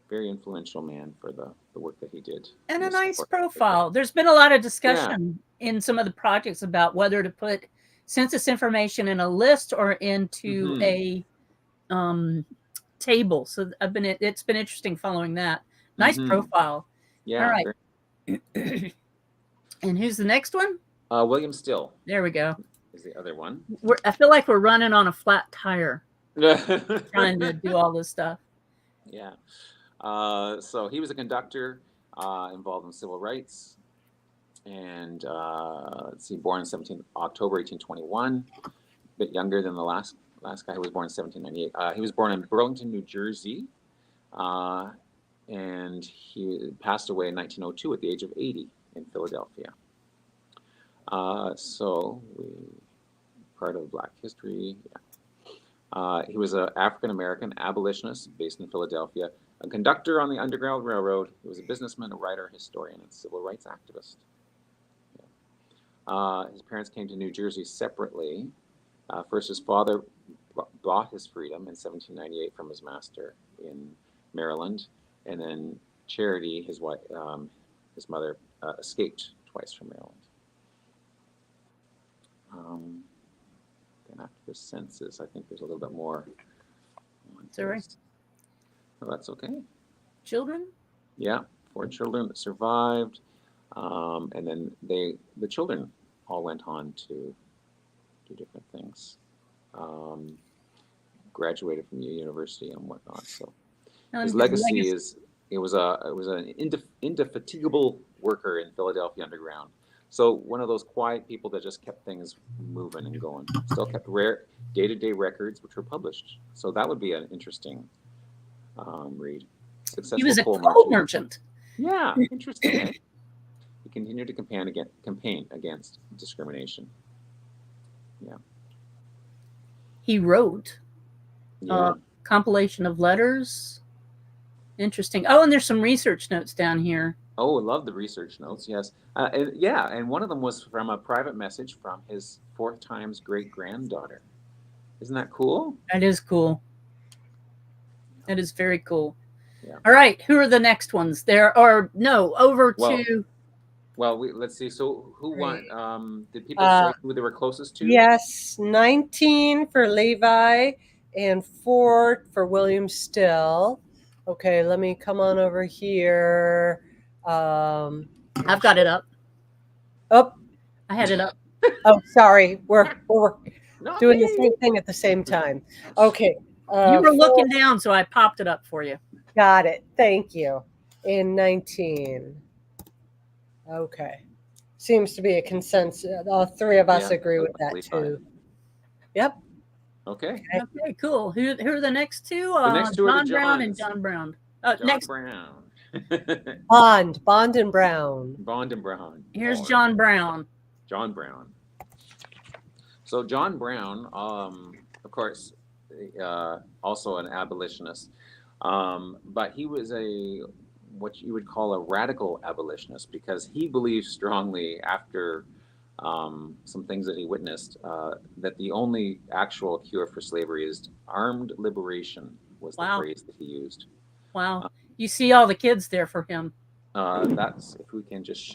very influential man for the work that he did. And a nice profile. There's been a lot of discussion in some of the projects about whether to put census information in a list or into a table. So it's been interesting following that. Nice profile. Yeah. All right. And who's the next one? William Still. There we go. Is the other one. I feel like we're running on a flat tire trying to do all this stuff. Yeah. So he was a conductor involved in civil rights. And let's see, born in October 1821, a bit younger than the last guy who was born in 1798. He was born in Burlington, New Jersey. And he passed away in 1902 at the age of 80 in Philadelphia. So part of Black history. Yeah. He was an African-American abolitionist based in Philadelphia, a conductor on the Underground Railroad. He was a businessman, a writer, historian, and civil rights activist. Yeah. His parents came to New Jersey separately. First, his father bought his freedom in 1798 from his master in Maryland, and then Charity, his wife, his mother, escaped twice from Maryland. Then after the census, I think there's a little bit more. Sorry. Oh, that's okay. Children? Yeah, 4 children that survived, and then the children all went on to do different things. Graduated from university and whatnot. So his legacy is it was an indefatigable worker in Philadelphia Underground. So one of those quiet people that just kept things moving and going. Still kept rare day-to-day records, which were published. So that would be an interesting read. Successful he was a coal merchant. Yeah, interesting. he continued to campaign against discrimination. Yeah. He wrote Yeah. a compilation of letters. Interesting. Oh, and there's some research notes down here. Oh, I love the research notes. Yes. And one of them was from a private message from his 4th times great-granddaughter. Isn't that cool? That is cool. That is very cool. Yeah. All right. Who are the next ones? There are to. Well, let's see. So who won? Did people say who they were closest to? Yes, 19 for Levi and 4 for William Still. Okay, let me come on over here. I've got it up. Oh, I had it up. Oh, sorry. We're doing me. the same thing at the same time. Okay. You were looking down, so I popped it up for you. Got it. Thank you. In 19. Okay. Seems to be a consensus. All 3 of us agree with that too. Yep. Okay. Okay, cool. Who are the next 2? The next 2 are John Brown and John Brown. Next. Brown. Bond and Brown. Bond and Brown. Here's John Brown. John Brown. So John Brown, of course, also an abolitionist, but he was what you would call a radical abolitionist, because he believed strongly, after some things that he witnessed, that the only actual cure for slavery is armed liberation, was the phrase that he used. Wow. You see all the kids there for him. That's if you can just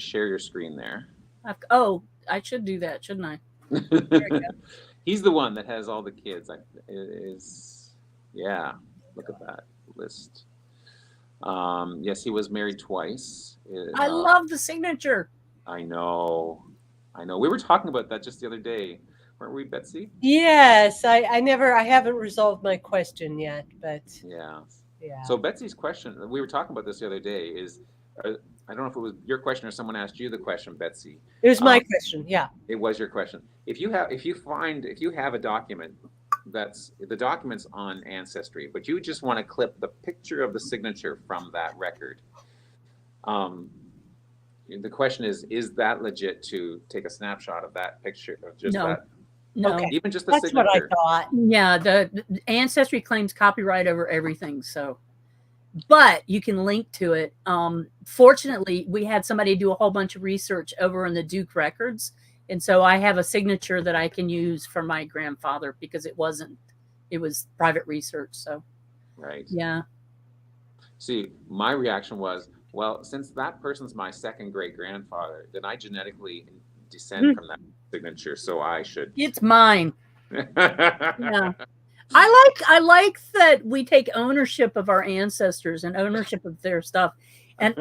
share your screen there. I should do that, shouldn't I? He's the one that has all the kids. Look at that list. Yes, he was married twice. I love the signature. I know. We were talking about that just the other day, weren't we, Betsy? Yes, I haven't resolved my question yet, but yeah. Yeah. So Betsy's question, we were talking about this the other day, is I don't know if it was your question or someone asked you the question, Betsy. It was my question. Yeah. It was your question. If you have a document that's the document's on Ancestry, but you just want to clip the picture of the signature from that record, the question is that legit to take a snapshot of that picture of just that? No, okay. Even just the That's signature. what I thought. Yeah, the Ancestry claims copyright over everything, so. But you can link to it. Fortunately, we had somebody do a whole bunch of research over in the Duke records, and so I have a signature that I can use for my grandfather, because it was private research. So, right. Yeah. See, my reaction was, well, since that person's my second great grandfather, then I genetically descend from that signature, so I should. It's mine. Yeah. I like that we take ownership of our ancestors and ownership of their stuff. And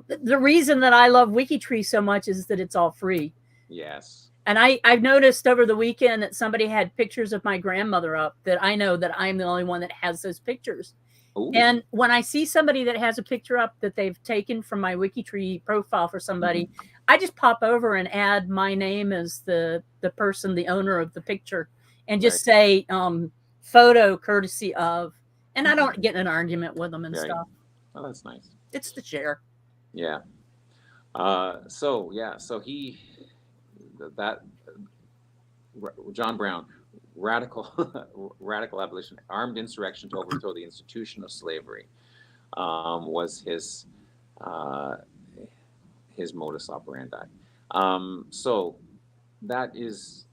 the reason that I love WikiTree so much is that it's all free. Yes. And I've noticed over the weekend that somebody had pictures of my grandmother up, that I know that I'm the only one that has those pictures. Ooh. And when I see somebody that has a picture up that they've taken from my WikiTree profile for somebody, I just pop over and add my name as the person, the owner of the picture, and just say photo courtesy of, and I don't get in an argument with them and stuff. Oh, that's nice. It's the share. Yeah. So John Brown, radical abolition, armed insurrection to overthrow the institution of slavery, was his modus operandi. So that is,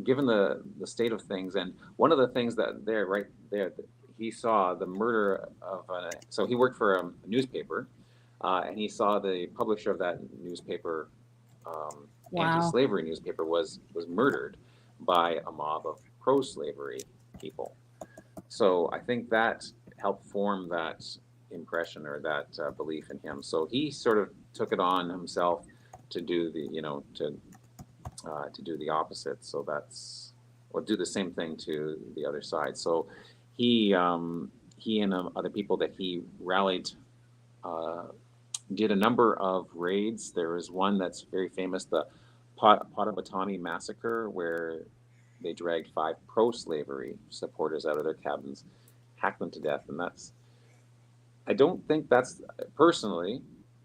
given the state of things, and one of the things that he saw the murder of so he worked for a newspaper, and he saw the publisher of that newspaper, anti-slavery newspaper, was murdered by a mob of pro-slavery people. So I think that helped form that impression, or that belief in him. So he sort of took it on himself to do to do the opposite. So do the same thing to the other side. So he and other people that he rallied did a number of raids. There was one that's very famous, the Potawatomi Massacre, where they dragged 5 pro-slavery supporters out of their cabins, hacked them to death, and I don't think that's, personally,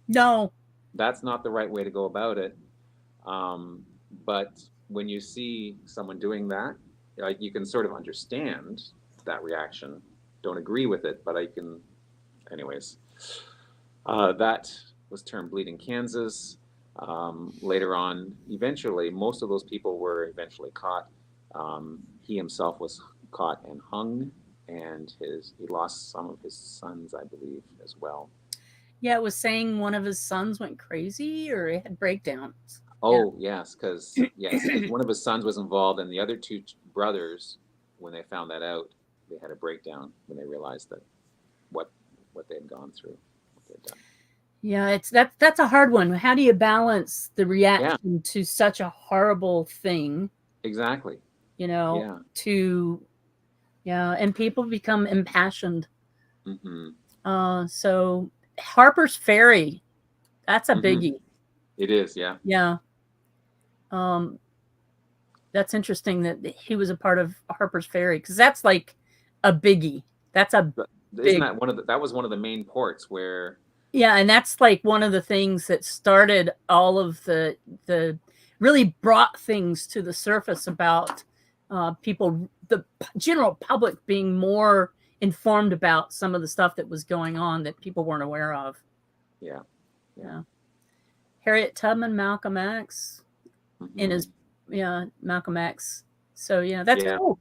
No. that's not the right way to go about it. But when you see someone doing that, like, you can sort of understand that reaction. Don't agree with it, but I can, anyways. That was termed Bleeding Kansas. Later on, eventually, most of those people were eventually caught. He himself was caught and hung, and he lost some of his sons, I believe, as well. Yeah, it was saying one of his sons went crazy or it had breakdowns. Oh, yeah. Yes, because one of his sons was involved, and the other two brothers, when they found that out, they had a breakdown when they realized that what they had gone through, what they had done. Yeah, that's a hard one. How do you balance the reaction to such a horrible thing? Exactly. You know, and people become impassioned. Mm-hmm. So Harper's Ferry, that's a biggie. It is, yeah. Yeah. That's interesting that he was a part of Harper's Ferry, because that's like a biggie. That's a Isn't that that was one of the main ports where. Yeah, and that's like one of the things that started all of the really brought things to the surface about people, the general public, being more informed about some of the stuff that was going on that people weren't aware of. Yeah. Harriet Tubman, Malcolm X, in his Malcolm X. So that's cool.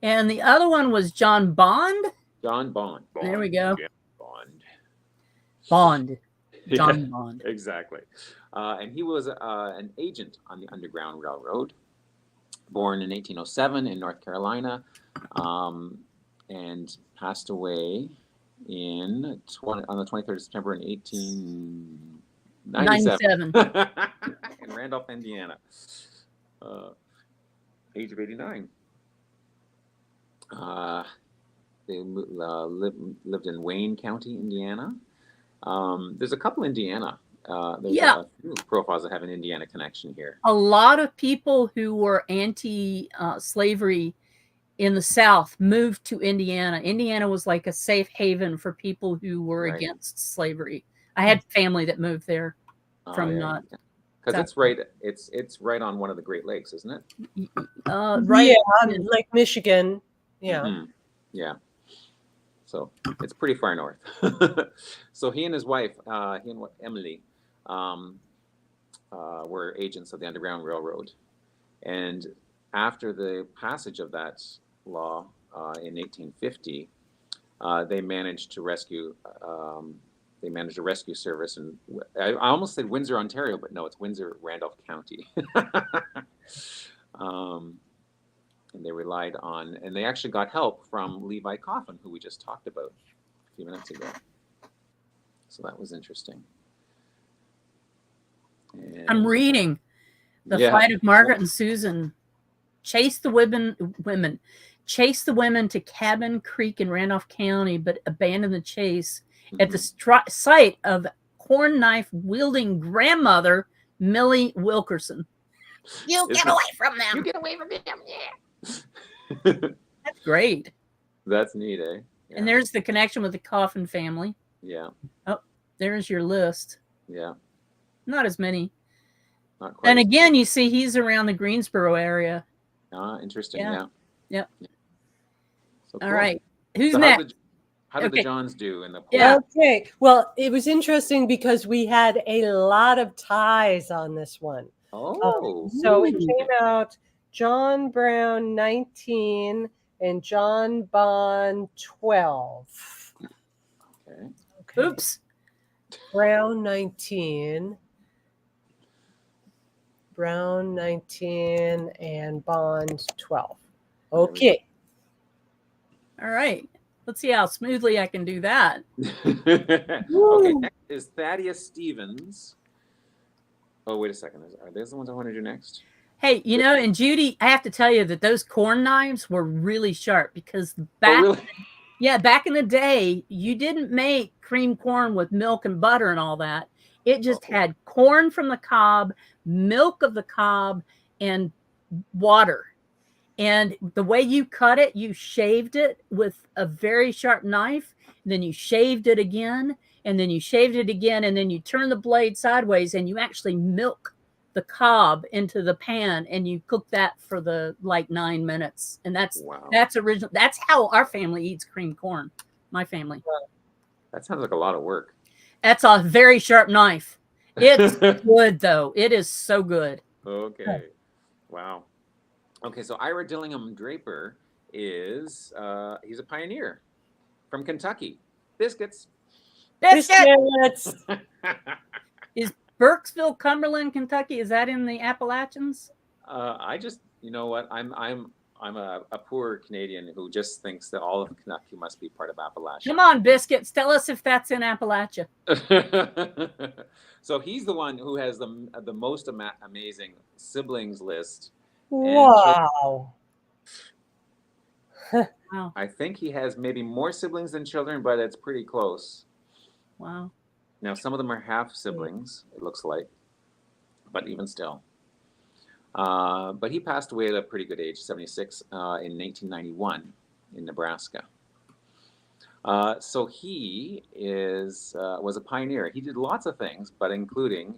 And the other one was John Bond. John Bond. There we go. Yeah, Bond. John Bond. Exactly. And he was an agent on the Underground Railroad, born in 1807 in North Carolina, and passed away on the 23rd of September in 1897 in Randolph, Indiana, age of 89. They lived in Wayne County, Indiana. There's a couple Indiana. There's a few profiles that have an Indiana connection here. A lot of people who were anti-slavery in the South moved to Indiana. Indiana was like a safe haven for people who were against slavery. I had family that moved there from not. Because it's right. It's right on one of the Great Lakes, isn't it? Right. Yeah, Lake Michigan. Yeah. Mm-hmm. Yeah. So it's pretty far north. So he and his wife, Emily, were agents of the Underground Railroad. And after the passage of that law in 1850, they managed a rescue service. And I almost said Windsor, Ontario, but no, it's Windsor, Randolph County. And they relied on, and they actually got help from Levi Coffin, who we just talked about a few minutes ago. So that was interesting. And I'm reading the flight of Margaret and Susan. Chased the women to Cabin Creek in Randolph County, but abandoned the chase at the site of corn knife wielding grandmother Millie Wilkerson. You get away from them. You get away from them. Yeah. That's great. That's neat, eh? Yeah. And there's the connection with the Coffin family. Yeah. Oh, there's your list. Yeah. Not as many. Not quite. And again, you see he's around the Greensboro area. Interesting. Yeah. So cool. All right. Who's next? How did the Johns do in the poll? Yeah. Okay. Well, it was interesting because we had a lot of ties on this one. Oh. So it came out John Brown 19 and John Bond 12. Okay. Oops. Brown 19. Brown 19 and Bond 12. Okay. All right. Let's see how smoothly I can do that. Okay. Next is Thaddeus Stevens. Oh, wait a second. Are those the ones I want to do next? Hey, and Judy, I have to tell you that those corn knives were really sharp because back in the day, you didn't make cream corn with milk and butter and all that. It just had corn from the cob, milk of the cob, and water. And the way you cut it, you shaved it with a very sharp knife. Then you shaved it again, and then you shaved it again, and then you turn the blade sideways, and you actually milk the cob into the pan, and you cook that for the like 9 minutes. And that's original. That's how our family eats creamed corn. My family. That sounds like a lot of work. That's a very sharp knife. It's good though. It is so good. Okay. Wow. Okay, so Ira Dillingham Draper is he's a pioneer from Kentucky. Biscuits. Biscuits. Is Burkesville, Cumberland, Kentucky? Is that in the Appalachians? I just, you know what? I'm a poor Canadian who just thinks that all of Kentucky must be part of Appalachia. Come on, Biscuits. Tell us if that's in Appalachia. So he's the one who has the most amazing siblings list. Wow. Wow. I think he has maybe more siblings than children, but it's pretty close. Wow. Now, some of them are half siblings, it looks like, but even still. But he passed away at a pretty good age, 76, in 1991 in Nebraska. So he was a pioneer. He did lots of things, but including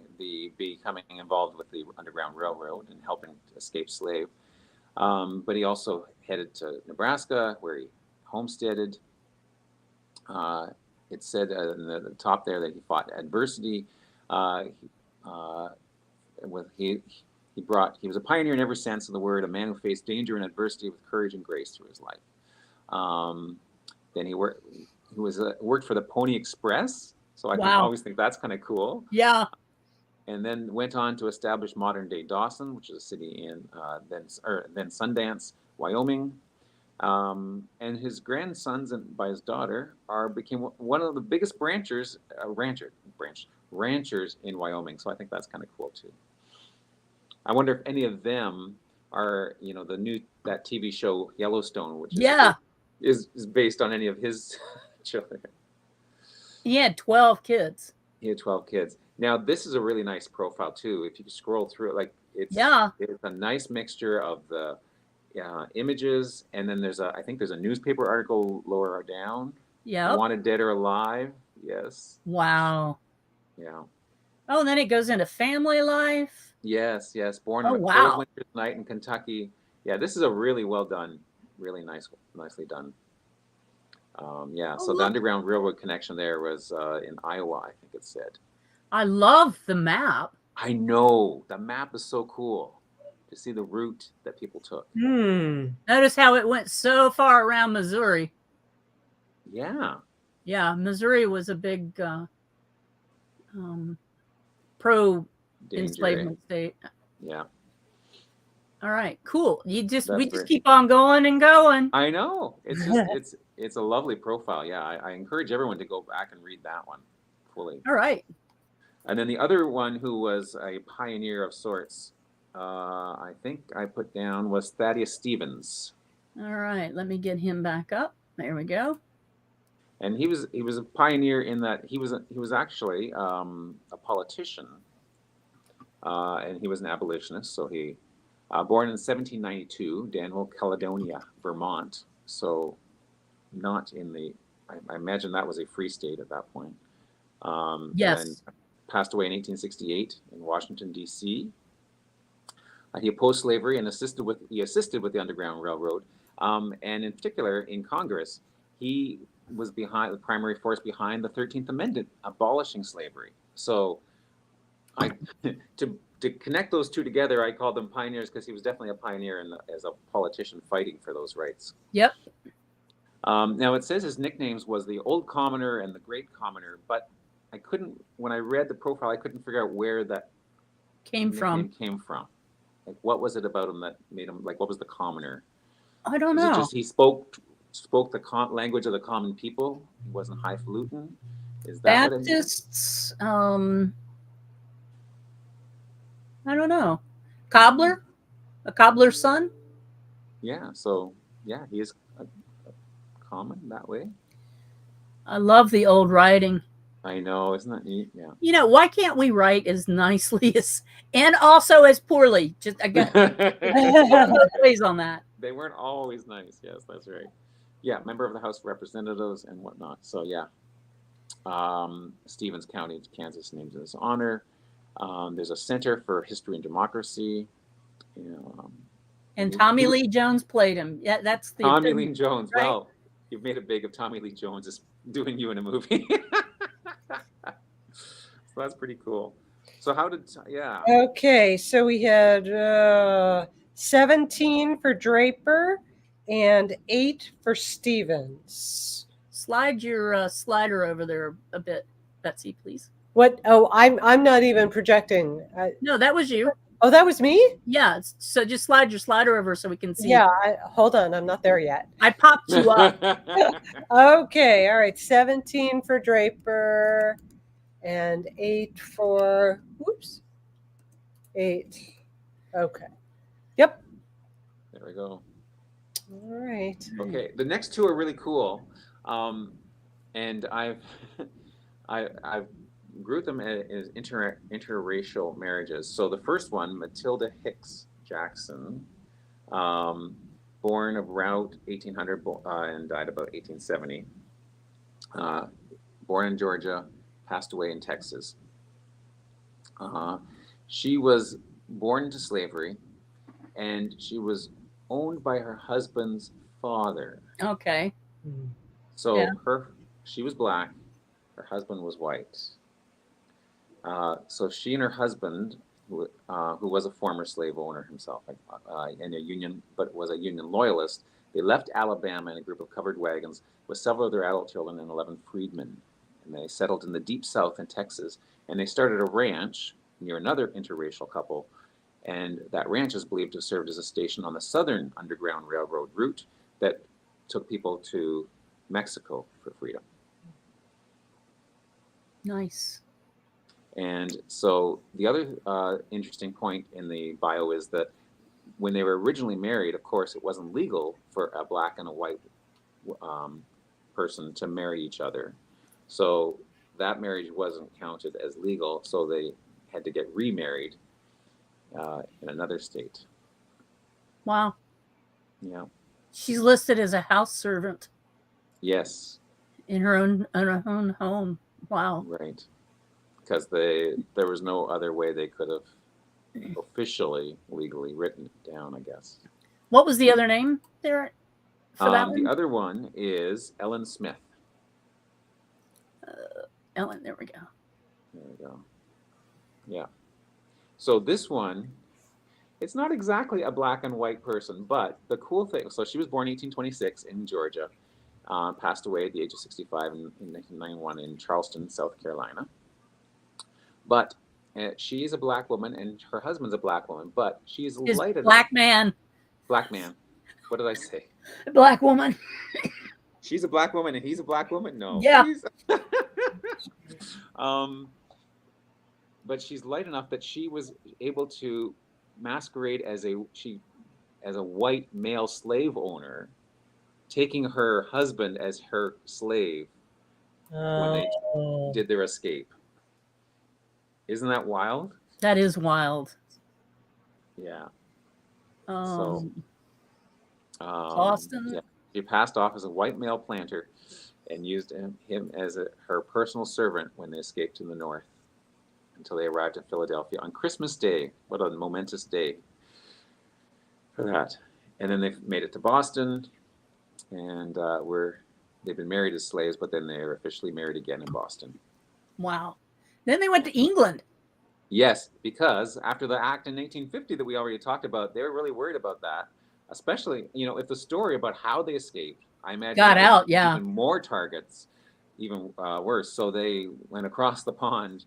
becoming involved with the Underground Railroad and helping to escape slave. But he also headed to Nebraska, where he homesteaded. It said in the top there that he fought adversity. He was a pioneer in every sense of the word, a man who faced danger and adversity with courage and grace through his life. Then he worked for the Pony Express, so I always think that's kind of cool. Yeah. And then went on to establish modern-day Dawson, which is a city in then Sundance, Wyoming. And his grandsons and by his daughter became one of the biggest ranchers in Wyoming. So I think that's kind of cool too. I wonder if any of them are, that TV show Yellowstone, which is based on any of his children. He had 12 kids. He had 12 kids. Now, this is a really nice profile too. If you scroll through it, it's a nice mixture of the images, and then I think there's a newspaper article lower down. Yeah. Wanted dead or alive. Yes. Wow. Yeah. Oh, and then it goes into family life. Yes. Born on a cold winter's night in Kentucky. Yeah, this is a really well done, really nicely done. So the Underground Railroad connection there was in Iowa, I think it said. I love the map. I know. The map is so cool to see the route that people took. Notice how it went so far around Missouri. Yeah. Yeah, Missouri was a big pro-enslavement state. Yeah. All right, cool. We just keep on going and going. I know. It's just it's a lovely profile. Yeah, I encourage everyone to go back and read that one fully. All right. And then the other one who was a pioneer of sorts, I think I put down, was Thaddeus Stevens. All right, let me get him back up. There we go. And he was a pioneer in that he was actually a politician, and he was an abolitionist. So he born in 1792, Danville, Caledonia, Vermont. So not in I imagine that was a free state at that point. Yes. And passed away in 1868 in Washington, D.C. He opposed slavery and assisted with the Underground Railroad, and in particular in Congress, he was the primary force behind the 13th Amendment abolishing slavery. So, to connect those two together, I called them pioneers because he was definitely a pioneer as a politician fighting for those rights. Yep. Now it says his nicknames was the Old Commoner and the Great Commoner, but when I read the profile, I couldn't figure out where that came from. Like, what was it about him that made him, what was the commoner? I don't know. Is it just he spoke the language of the common people? He wasn't highfalutin? Is that Baptists? I don't know. Cobbler? A cobbler's son? Yeah, so, yeah, he is common that way. I love the old writing. I know, isn't that neat? Yeah. Why can't we write as nicely and also as poorly? Just again, both ways on that. They weren't always nice. Yes, that's right. Yeah, member of the House of Representatives and whatnot. So yeah, Stevens County, Kansas, named in his honor. There's a Center for History and Democracy. And Tommy Lee Jones played him. Yeah, that's the Tommy Lee Jones. Right? Well, you've made it big of Tommy Lee Jones is doing you in a movie. So that's pretty cool. So how did, yeah. Okay, so we had 17 for Draper and 8 for Stevens. Slide your slider over there a bit, Betsy, please. What? Oh, I'm not even projecting. No, that was you. Oh, that was me? Yeah, so just slide your slider over so we can see. Yeah, hold on, I'm not there yet. I popped you up. Okay, all right, 17 for Draper and 8 for, whoops, 8. Okay. Yep. There we go. All right. Okay, the next two are really cool. And I've grouped them as interracial marriages. So the first one, Matilda Hicks Jackson, born about 1800 and died about 1870. Born in Georgia, passed away in Texas. She was born into slavery, and she was owned by her husband's father. Okay. So Yeah. she was black, her husband was white. So she and her husband, who was a former slave owner himself, in a union, but was a Union loyalist, they left Alabama in a group of covered wagons with several of their adult children and 11 freedmen. And they settled in the deep south in Texas, and they started a ranch near another interracial couple. And that ranch is believed to have served as a station on the Southern Underground Railroad route that took people to Mexico for freedom. Nice. And so the other interesting point in the bio is that when they were originally married, of course, it wasn't legal for a black and a white person to marry each other. So that marriage wasn't counted as legal, so they had to get remarried in another state. Wow. Yeah. She's listed as a house servant. Yes. In her own home. Wow. Right. Because there was no other way they could have officially, legally written it down, I guess. What was the other name there for that one? The other one is Ellen Smith. Ellen, there we go. There we go. Yeah. So this one, it's not exactly a black and white person, but the cool thing, so she was born 1826 in Georgia, passed away at the age of 65 in 1991 in Charleston, South Carolina. But she's a black woman and her husband's a black woman, but she's light enough. Black man. Black man. What did I say? Black woman. She's a black woman and he's a black woman? No. Yeah. But she's light enough that she was able to masquerade as a white male slave owner, taking her husband as her slave when they did their escape. Isn't that wild? That is wild. Yeah. Austin. Yeah. She passed off as a white male planter and used him as her personal servant when they escaped to the north until they arrived in Philadelphia on Christmas Day. What a momentous day for that. And then they made it to Boston, and they've been married as slaves, but then they're officially married again in Boston. Wow. Then they went to England. Yes, because after the act in 1850 that we already talked about, they were really worried about that. Especially, if the story about how they escaped, I imagine got out, yeah, even more targets, even worse. So they went across the pond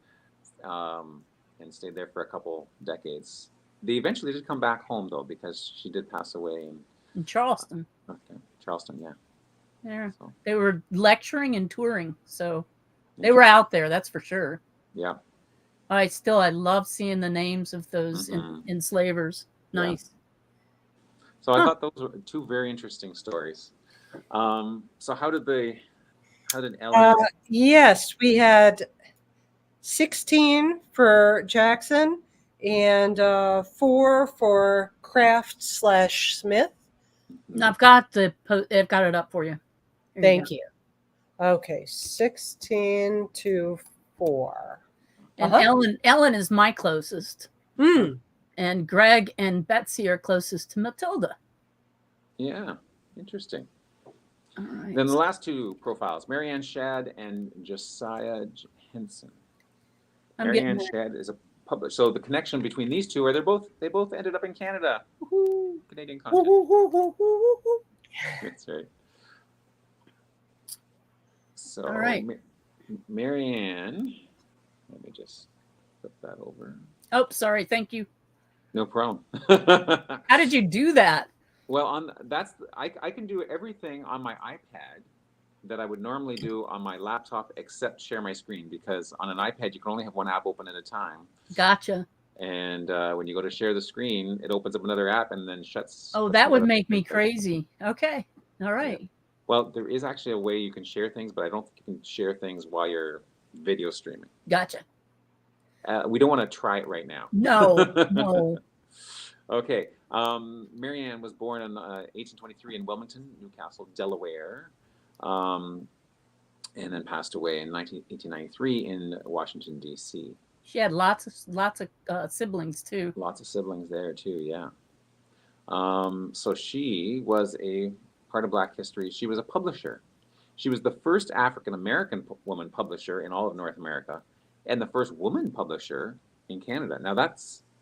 and stayed there for a couple decades. They eventually did come back home though, because she did pass away in Charleston. Charleston, yeah. Yeah, so they were lecturing and touring, so they were out there. That's for sure. Yeah. I love seeing the names of those enslavers. Nice. Yeah. So I thought those were two very interesting stories. So how did Ellen? Yes, we had 16 for Jackson and 4 for Kraft/Smith. I've got I've got it up for you. Thank you. Okay, 16 to 4. And Ellen is my closest. And Greg and Betsy are closest to Matilda. Yeah, interesting. All right. Then the last two profiles, Marianne Shadd and Josiah Henson. Marianne Shadd is a publisher. So the connection between these two are they both ended up in Canada. Woo-hoo, Canadian content. That's right. So all right. Marianne, let me just flip that over. Oh, sorry. Thank you. No problem. How did you do that? Well, I can do everything on my iPad that I would normally do on my laptop, except share my screen, because on an iPad you can only have one app open at a time. Gotcha. And when you go to share the screen, it opens up another app and then shuts. Oh, that would make me crazy. Okay. All right. Yeah. Well, there is actually a way you can share things, but I don't think you can share things while you're video streaming. Gotcha. We don't want to try it right now. No. Okay. Marianne was born in 1823 in Wilmington, Newcastle, Delaware, and then passed away in 1893 in Washington, D.C. She had lots of siblings too. Lots of siblings there too, yeah. So she was a part of Black history. She was a publisher. She was the first African-American woman publisher in all of North America, and the first woman publisher in Canada. Now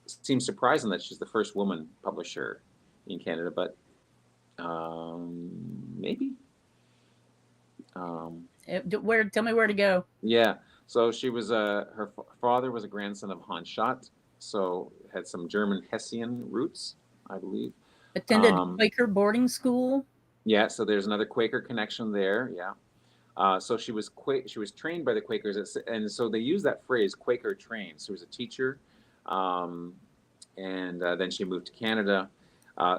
seems surprising that she's the first woman publisher in Canada, but maybe. Tell me where to go. Yeah, so she was her father was a grandson of Hans Schott, so had some German Hessian roots, I believe. Attended Quaker boarding school. Yeah, so there's another Quaker connection there. Yeah. So she was trained by the Quakers, and so they use that phrase "Quaker trained." So she was a teacher, and then she moved to Canada.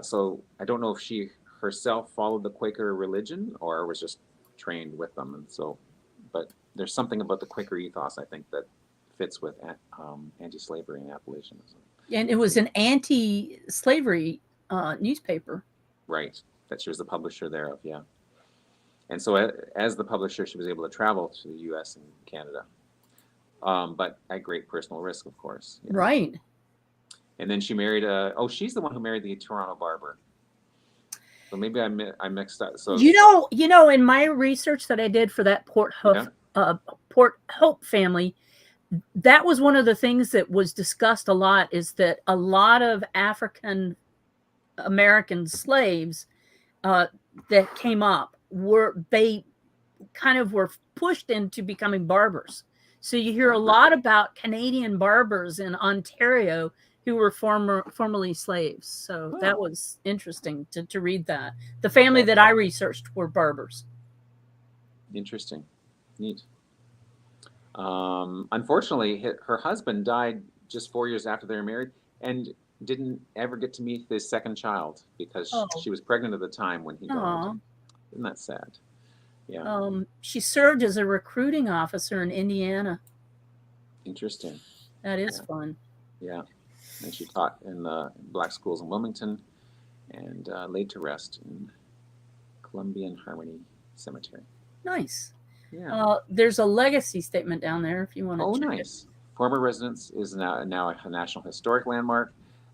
So I don't know if she herself followed the Quaker religion or was just trained with them. And so, but there's something about the Quaker ethos, I think, that fits with anti-slavery and abolitionism. And it was an anti-slavery newspaper. Right, that she was the publisher thereof, yeah. And so as the publisher, she was able to travel to the U.S. and Canada, but at great personal risk, of course. You know? Right. And then she married she's the one who married the Toronto barber. So maybe I mixed up. So you know, in my research that I did for that Port Hope family, that was one of the things that was discussed a lot, is that a lot of African American slaves that came up were pushed into becoming barbers. So you hear a lot about Canadian barbers in Ontario who were formerly slaves. So that was interesting to read that. The family that I researched were barbers. Interesting. Neat. Unfortunately, her husband died just 4 years after they were married and didn't ever get to meet his second child because she was pregnant at the time when he died. Isn't that sad? Yeah. She served as a recruiting officer in Indiana. Interesting. That is fun. Yeah. And she taught in the Black schools in Wilmington and laid to rest in Columbia and Harmony Cemetery. Nice. Yeah. There's a legacy statement down there if you want to check nice. Former residence is now a National Historic Landmark.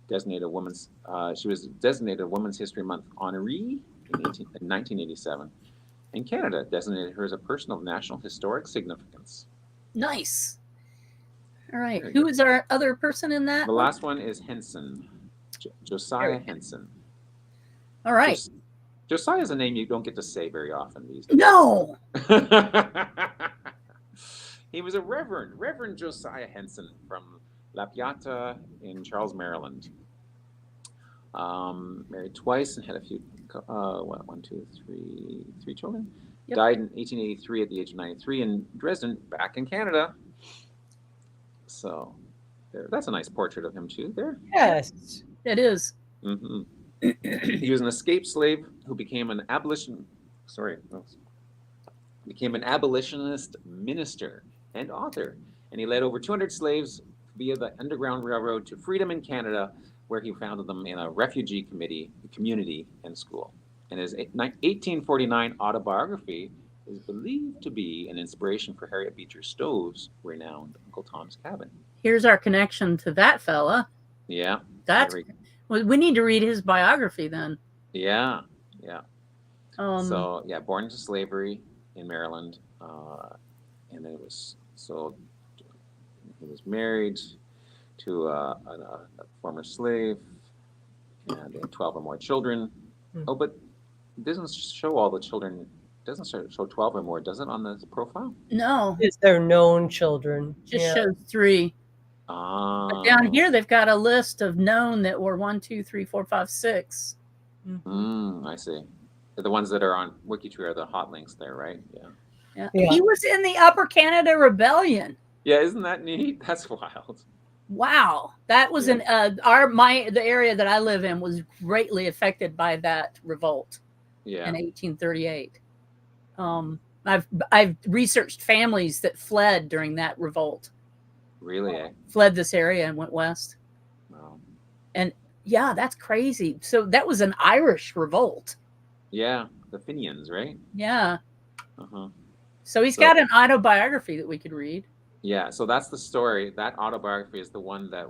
Designated women's. She was designated a Women's History Month honoree in 1987. And Canada designated her as a person of national historic significance. Nice. All right. Who is our other person in that? The last one is Henson. Josiah Henson. All right. Josiah is a name you don't get to say very often these days. No. He was a Reverend Josiah Henson from La Piata in Charles, Maryland. Married twice and had a few, three children. Yep. Died in 1883 at the age of 93 in Dresden, back in Canada. So that's a nice portrait of him too there. Yes, it is. Mm-hmm. He was an escaped slave who became an abolitionist minister and author. And he led over 200 slaves via the Underground Railroad to freedom in Canada, where he founded them in a refugee community and school. And his 1849 autobiography is believed to be an inspiration for Harriet Beecher Stowe's renowned Uncle Tom's Cabin. Here's our connection to that fella. Yeah. We need to read his biography then. Yeah. So yeah, born into slavery in Maryland, and then he was married to a former slave, and they had 12 or more children. Oh, but it doesn't show all the children. It doesn't show 12 or more, does it, on the profile? No. Is there known children? Just shows 3. But down here, they've got a list of known that were 1, 2, 3, 4, 5, 6. I see. The ones that are on WikiTree are the hot links there, right? Yeah. He was in the Upper Canada Rebellion. Yeah, isn't that neat? That's wild. Wow, that was in the area that I live in was greatly affected by that revolt. In 1838. I've researched families that fled during that revolt. Really? Fled this area and went west. Wow. And yeah, that's crazy. So that was an Irish revolt. Yeah, the Fenians, right? Yeah. So he's got an autobiography that we could read. Yeah, so that's the story. That autobiography is the one that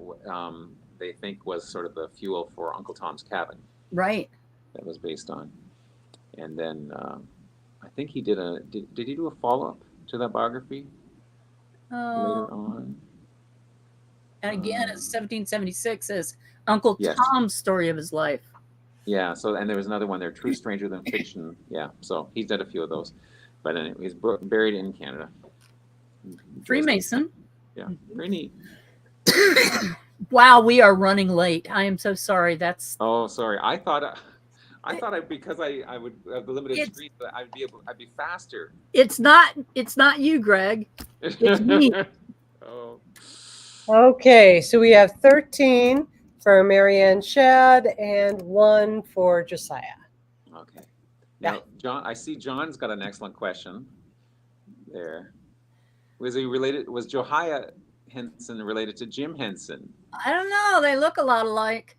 they think was sort of the fuel for Uncle Tom's Cabin. Right. That was based on. And then I think he did he do a follow-up to that biography later on? And again, it's 1776 as Uncle Tom's story of his life. Yeah, so, and there was another one there, True Stranger Than Fiction. Yeah, so he's done a few of those. But anyway, he's buried in Canada. Freemason. Yeah, very neat. Wow, we are running late. I am so sorry. That's. Oh, sorry. I thought because I would have the limited screen, but I'd be faster. It's not you, Greg. It's me. Oh. Okay, so we have 13 for Marianne Shad and 1 for Josiah. Okay. Now, John, I see John's got an excellent question there. Was Josiah Henson related to Jim Henson? I don't know. They look a lot alike.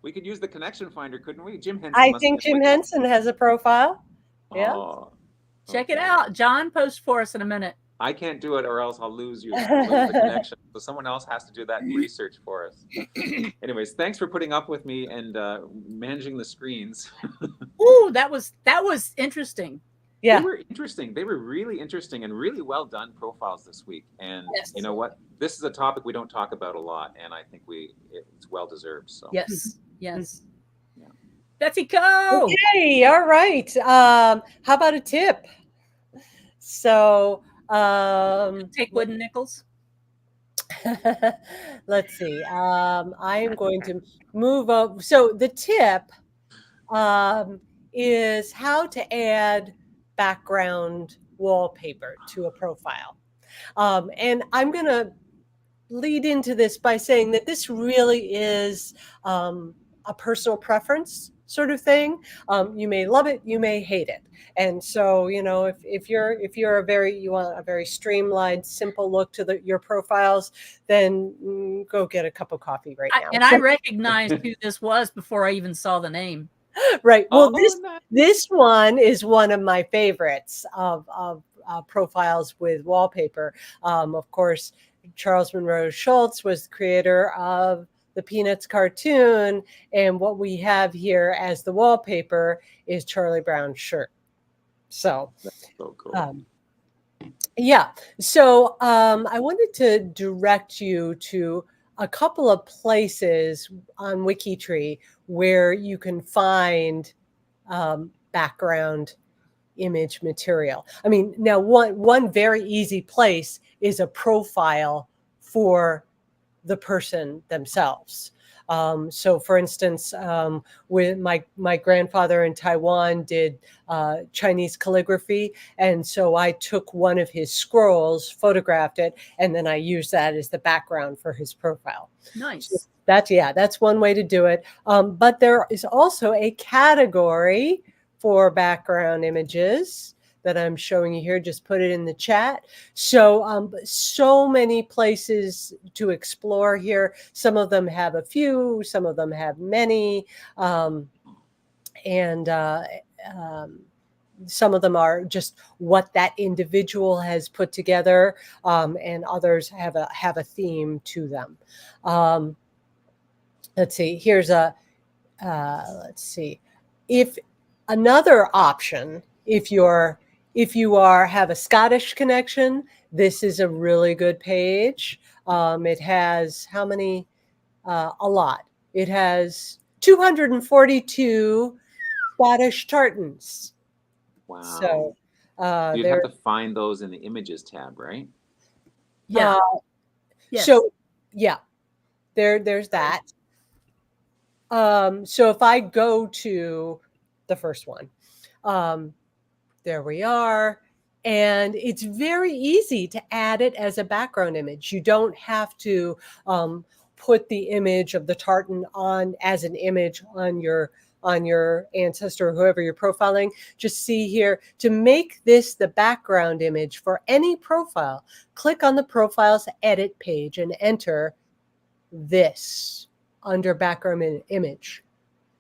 We could use the connection finder, couldn't we? Jim Henson. I think Jim Henson has a profile. Yeah. Oh, check it out. John, post for us in a minute. I can't do it, or else I'll lose you. The connection. So someone else has to do that research for us. Anyways, thanks for putting up with me and managing the screens. Ooh, that was interesting. Yeah, they were interesting. They were really interesting and really well done profiles this week. And you know what? This is a topic we don't talk about a lot, and I think it's well deserved. So yes. Yeah. Betsy, go. Okay, all right. How about a tip? So take wooden nickels. Let's see. I am going to move up. So the tip is how to add background wallpaper to a profile. And I'm going to lead into this by saying that this really is a personal preference sort of thing. You may love it, you may hate it. And so, you know, if you want a very streamlined, simple look to your profiles, then go get a cup of coffee right now. And I recognized who this was before I even saw the name. Right. Well, this one is one of my favorites of profiles with wallpaper. Of course, Charles Monroe Schultz was the creator of the Peanuts cartoon, and what we have here as the wallpaper is Charlie Brown's shirt. So, that's so cool. Yeah. So I wanted to direct you to a couple of places on WikiTree where you can find background image material. I mean, now one very easy place is a profile for the person themselves. So for instance, with my grandfather in Taiwan did Chinese calligraphy. And so I took one of his scrolls, photographed it, and then I used that as the background for his profile. Nice. So that's one way to do it. But there is also a category for background images that I'm showing you here. Just put it in the chat. So, so many places to explore here. Some of them have a few, some of them have many. Some of them are just what that individual has put together, and others have a theme to them. Let's see. Here's a let's see. If another option, if you have a Scottish connection, this is a really good page. It has how many? A lot. It has 242 Scottish tartans. Wow. So you'd have to find those in the images tab, right? Yeah. Yes. So yeah, there's that. So if I go to the first one, there we are. And it's very easy to add it as a background image. You don't have to put the image of the tartan on as an image on your ancestor, whoever you're profiling. Just see here, to make this the background image for any profile, click on the profiles edit page and enter this under background image.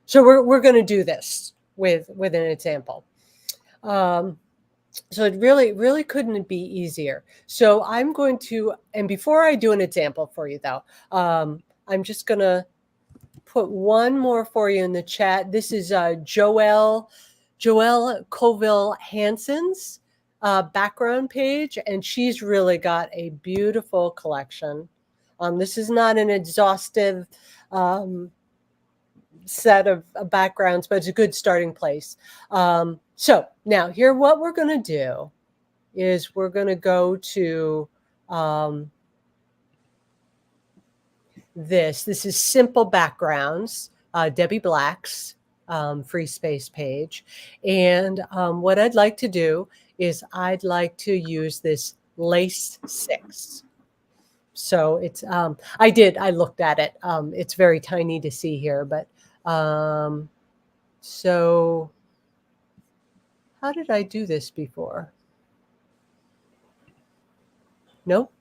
So we're going to do this with an example. So it really couldn't be easier. So I'm going to, and before I do an example for you though, I'm just going to put one more for you in the chat. This is Joelle Colville Hansen's background page, and she's really got a beautiful collection. This is not an exhaustive set of backgrounds, but it's a good starting place. So now here, what we're going to do is we're going to go to this is Simple Backgrounds, Debbie Black's free space page. And what I'd like to do is I'd like to use this Lace 6. So it's, I looked at it. It's very tiny to see here, but so how did I do this before? Nope.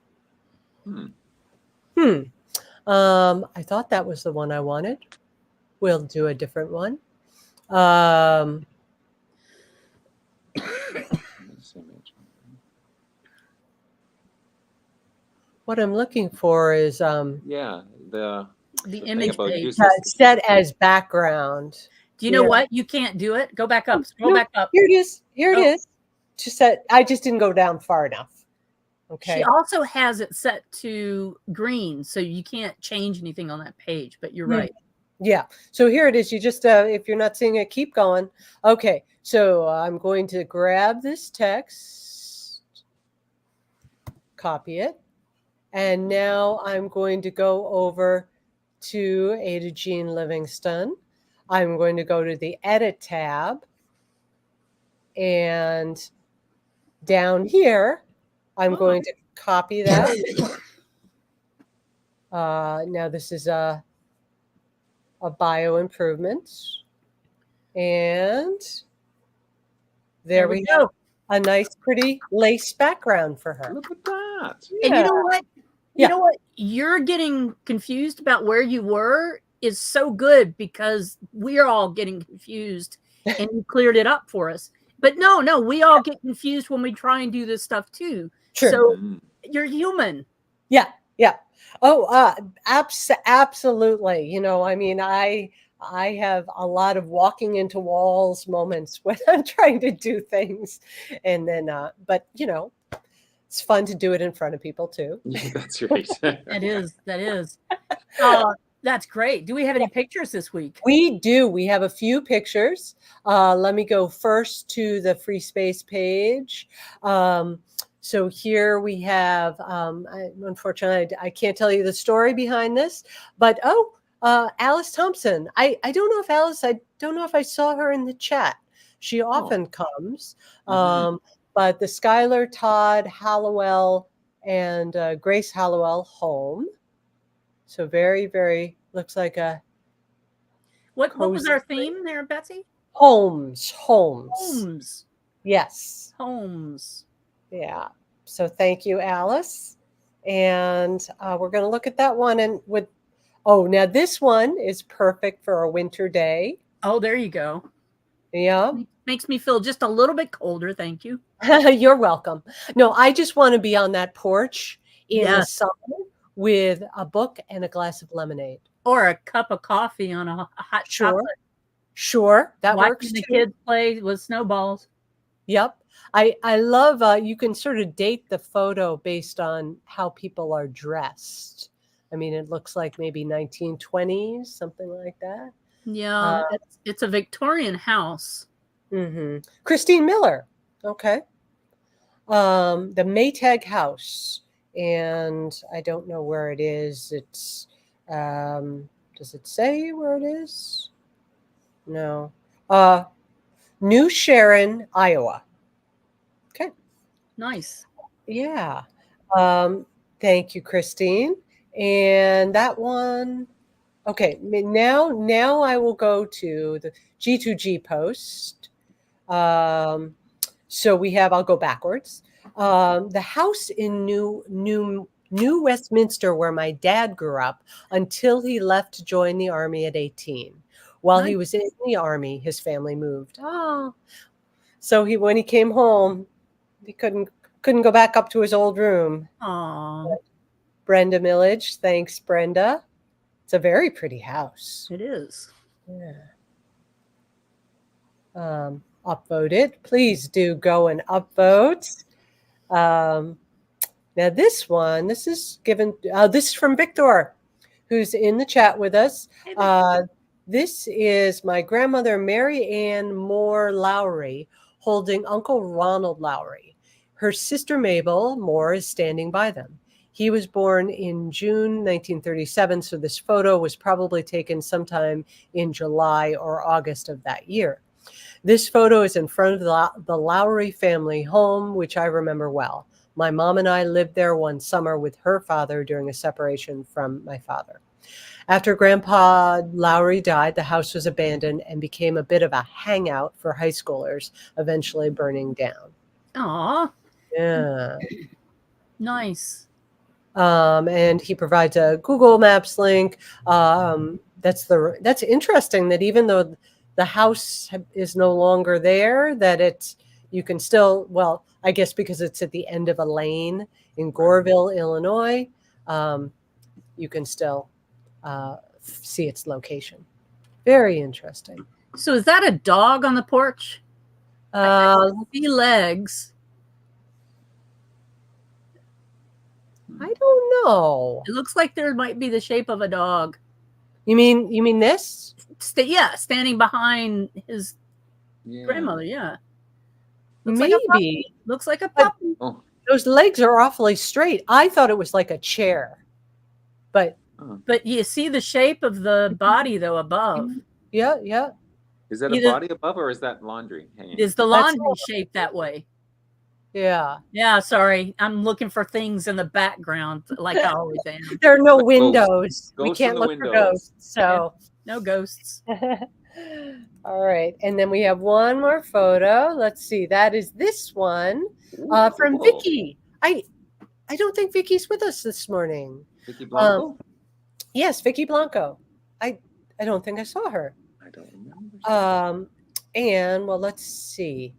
I thought that was the one I wanted. We'll do a different one. What I'm looking for is yeah, the image page set as background. Do you know what? You can't do it. Go back up. Scroll back up. Here it is. Here it is. Just set. I just didn't go down far enough. Okay. She also has it set to green, so you can't change anything on that page, but you're right. Yeah. So here it is. You just, if you're not seeing it, keep going. Okay. So I'm going to grab this text, copy it. And now I'm going to go over to Ada Jean Livingston. I'm going to go to the Edit tab. And down here, I'm going to copy that. Now this is a bio improvements. And there we go. A nice, pretty lace background for her. Look at that. Yeah. And you know what? You know what? You're getting confused about where you were is so good because we're all getting confused and you cleared it up for us. But no, we all get confused when we try and do this stuff too. True. So you're human. Yeah. Oh, absolutely. You know, I mean, I have a lot of walking into walls moments when I'm trying to do things. And then, but you know, it's fun to do it in front of people too. That's right. That is. That's great. Do we have any pictures this week? We do. We have a few pictures. Let me go first to the free space page. So here we have, unfortunately, I can't tell you the story behind this, but Alice Thompson. I don't know if I don't know if I saw her in the chat. She often comes. But the Skylar Todd Hallowell and Grace Hallowell home. So very, very looks like a. What was our theme there, Betsy? Homes. Homes. Yeah. Yes. Homes. Yeah. So thank you, Alice. And we're going to look at that one. And now this one is perfect for a winter day. Oh, there you go. Yeah. Makes me feel just a little bit colder. Thank you. You're welcome. No, I just want to be on that porch in the summer with a book and a glass of lemonade. Or a cup of coffee on a hot chocolate. Sure. That works Watching the too. kids play with snowballs. Yep. I love, you can sort of date the photo based on how people are dressed. I mean, it looks like maybe 1920s, something like that. Yeah. It's a Victorian house. Mm-hmm. Christine Miller. Okay. The Maytag House. And I don't know where it is. It's, does it say where it is? No. New Sharon, Iowa. Okay. Nice. Yeah. Thank you, Christine. And that one. Okay. Now I will go to the G2G post. So I'll go backwards. The house in New Westminster, where my dad grew up until he left to join the army at 18. While he was in the army, his family moved. Oh, so when he came home, he couldn't go back up to his old room. Aww. Brenda Millage, thanks, Brenda. It's a very pretty house. It is. Yeah. Upvoted. Please do go and upvote. Now this is from Victor, who's in the chat with us. This is my grandmother, Mary Ann Moore Lowry, holding Uncle Ronald Lowry. Her sister, Mabel Moore, is standing by them. He was born in June 1937, so this photo was probably taken sometime in July or August of that year. This photo is in front of the Lowry family home, which I remember well. My mom and I lived there one summer with her father during a separation from my father. After Grandpa Lowry died, the house was abandoned and became a bit of a hangout for high schoolers, eventually burning down. Aw. Yeah. Nice. And he provides a Google Maps link. That's interesting that even though the house is no longer there, that you can still, well, I guess because it's at the end of a lane in Goreville, Illinois, you can still see its location. Very interesting. So is that a dog on the porch? I see legs. I don't know. It looks like there might be the shape of a dog. You mean this? Standing behind his grandmother. Yeah. Maybe. Looks like a puppy. Those legs are awfully straight. I thought it was like a chair, but you see the shape of the body though above. Yeah. Is that a body above, or is that laundry hanging? Is the laundry shaped that way? Yeah. Yeah. Sorry, I'm looking for things in the background, like I always am. There are no windows. We can't look windows. for ghosts. So no ghosts. All right, and then we have one more photo. Let's see. That is this one from Vicky. I don't think Vicky's with us this morning. Vicky Blanco? Yes, Vicky Blanco. I don't think I saw her. I don't remember. And well, let's see.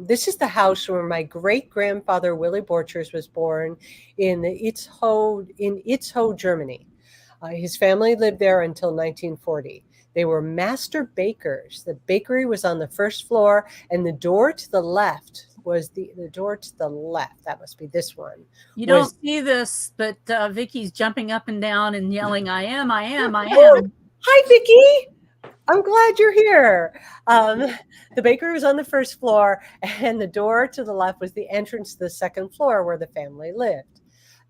This is the house where my great-grandfather Willie Borchers was born in Itzehoe, Germany. His family lived there until 1940. They were master bakers. The bakery was on the first floor, and the door to the left was the door to the left. That must be this one. You don't see this, but Vicky's jumping up and down and yelling, I am. Hi, Vicky. I'm glad you're here. The bakery was on the first floor, and the door to the left was the entrance to the second floor where the family lived.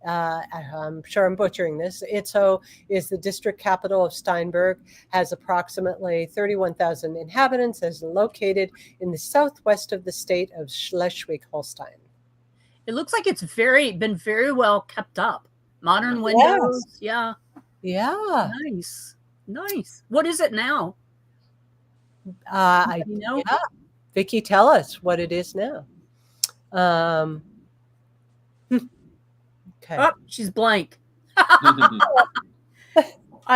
I'm sure I'm butchering this. Itzehoe is the district capital of Steinberg, has approximately 31,000 inhabitants, is located in the southwest of the state of Schleswig-Holstein. It looks like it's been very well kept up. Modern windows. Yeah. Nice. What is it now? Yeah, Vicky, tell us what it is now. Okay. Oh, she's blank. I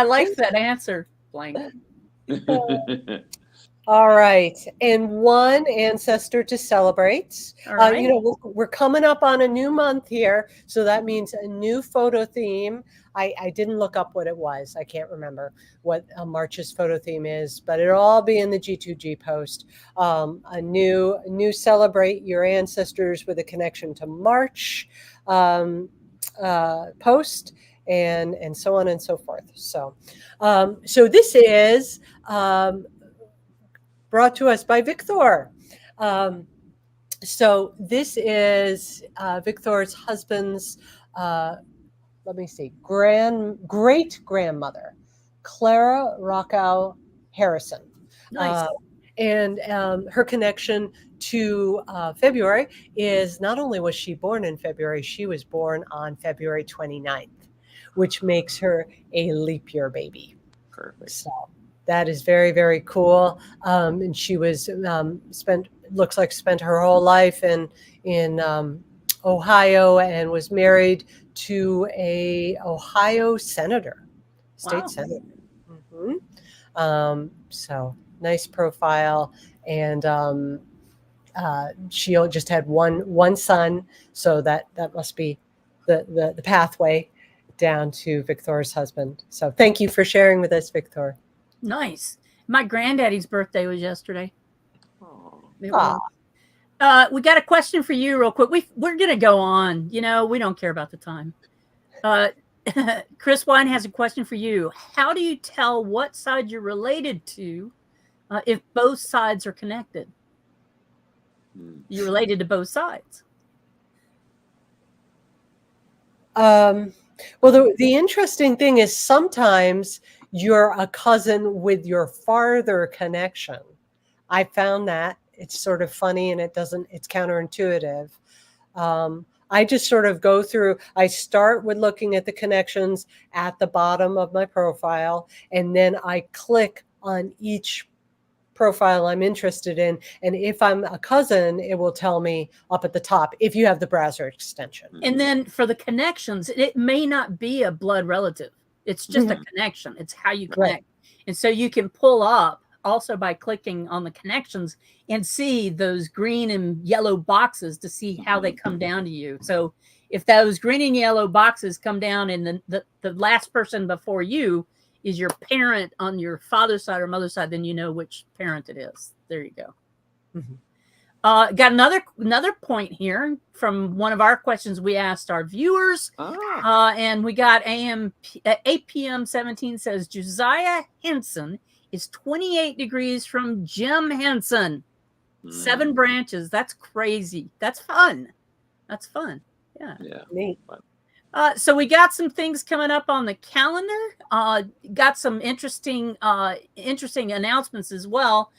like that answer. Blank. All right. And one ancestor to celebrate. All right. You know, we're coming up on a new month here. So that means a new photo theme. I didn't look up what it was. I can't remember what March's photo theme is, but it'll all be in the G2G post. A new celebrate your ancestors with a connection to March post, and so on and so forth. So, so this is brought to us by Victor. So this is Victor's husband's, let me see, great grandmother, Clara Rockwell Harrison. Nice. And her connection to February is not only was she born in February, she was born on February 29th, which makes her a leap year baby. Perfect. So that is very, very cool. And she was spent her whole life in Ohio, and was married to a Ohio senator, state senator. Mm-hmm. So nice profile, and she just had one son, so that must be the pathway down to Victor's husband. So thank you for sharing with us, Victor. Nice. My granddaddy's birthday was yesterday. Oh. We got a question for you real quick. We're going to go on. You know, we don't care about the time. Chris Wine has a question for you. How do you tell what side you're related to if both sides are connected? You're related to both sides. Well, the interesting thing is sometimes you're a cousin with your farther connection. I found that it's sort of funny, and it's counterintuitive. I just sort of go through, I start with looking at the connections at the bottom of my profile, and then I click on each profile I'm interested in. And if I'm a cousin, it will tell me up at the top if you have the browser extension. And then for the connections, it may not be a blood relative. It's just a connection. It's how you connect. Right. And so you can pull up also by clicking on the connections and see those green and yellow boxes to see how they come down to you. So if those green and yellow boxes come down and the last person before you is your parent on your father's side or mother's side, then you know which parent it is. There you go. Got another point here from one of our questions we asked our viewers. And we got APM 17 says Josiah Henson is 28 degrees from Jim Henson. 7 branches. That's crazy. That's fun. That's fun. Yeah. Neat. So we got some things coming up on the calendar. Got some interesting announcements as well.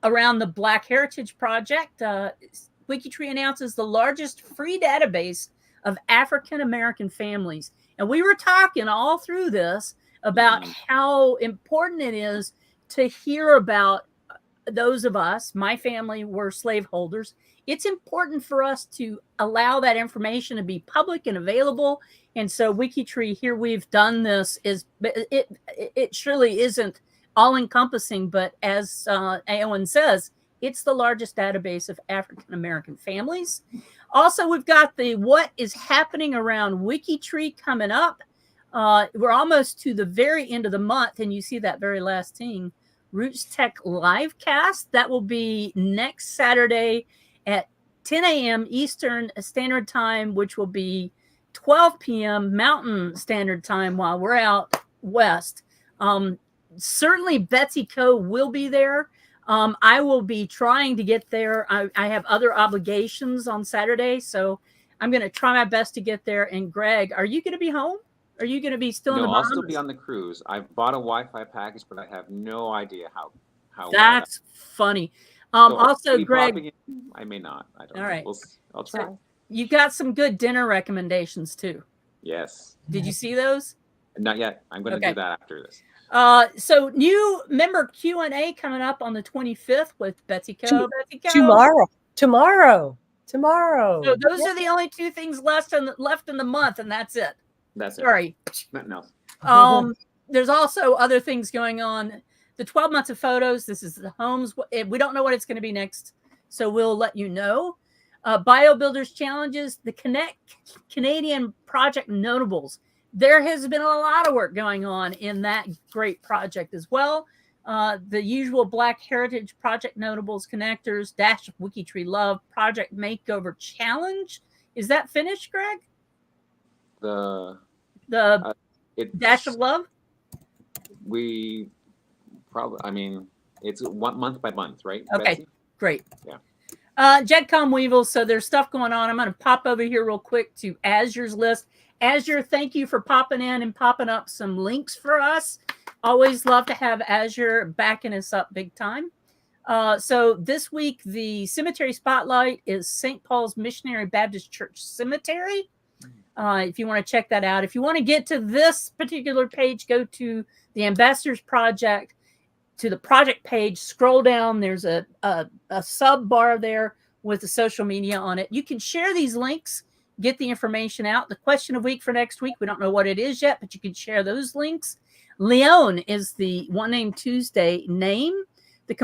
Around the Black Heritage Project, WikiTree announces the largest free database of African American families. And we were talking all through this about how important it is to hear about those of us. My family were slaveholders. It's important for us to allow that information to be public and available. And so WikiTree, here we've done this, it surely isn't all-encompassing, but as Aowen says, it's the largest database of African-American families. Also, we've got the what is happening around WikiTree coming up. We're almost to the very end of the month, and you see that very last thing, Roots Tech LiveCast. That will be next Saturday at 10 a.m. Eastern Standard Time, which will be 12 p.m. Mountain Standard Time while we're out west. Certainly Betsy Co will be there. I will be trying to get there. I have other obligations on Saturday, so I'm going to try my best to get there. And Greg, are you going to be home? Are you going to be still in the Bahamas? No, I'll still be on the cruise. I've bought a Wi-Fi package, but I have no idea how. That's funny. Also, Greg, I may not. I don't know. All right. I'll try. So you got some good dinner recommendations too. Yes. Did you see those? Not yet. I'm going to do that after this. So new member Q&A coming up on the 25th with Betsy Co. Betsy Co. Tomorrow. So those are the only two things left in the month, and that's it. That's it. Sorry. Nothing else. There's also other things going on. The 12 months of photos. This is the homes. We don't know what it's going to be next, so we'll let you know. Bio Builders Challenges, the Canadian Project Notables. There has been a lot of work going on in that great project as well. The usual Black Heritage Project Notables Connectors, Dash of WikiTree Love, Project Makeover Challenge. Is that finished, Greg? The Dash of Love? We probably, I mean, it's month by month, right? Okay, Betsy? Great. Yeah. GEDCOM Weevils, so there's stuff going on. I'm going to pop over here real quick to Azure's list. Azure, thank you for popping in and popping up some links for us. Always love to have Azure backing us up big time. So this week, the cemetery spotlight is St. Paul's Missionary Baptist Church Cemetery. If you want to check that out. If you want to get to this particular page, go to the Ambassadors Project, to the project page, scroll down. There's a sub bar there with the social media on it. You can share these links, get the information out. The question of week for next week, we don't know what it is yet, but you can share those links. Leon is the One Name Tuesday name. The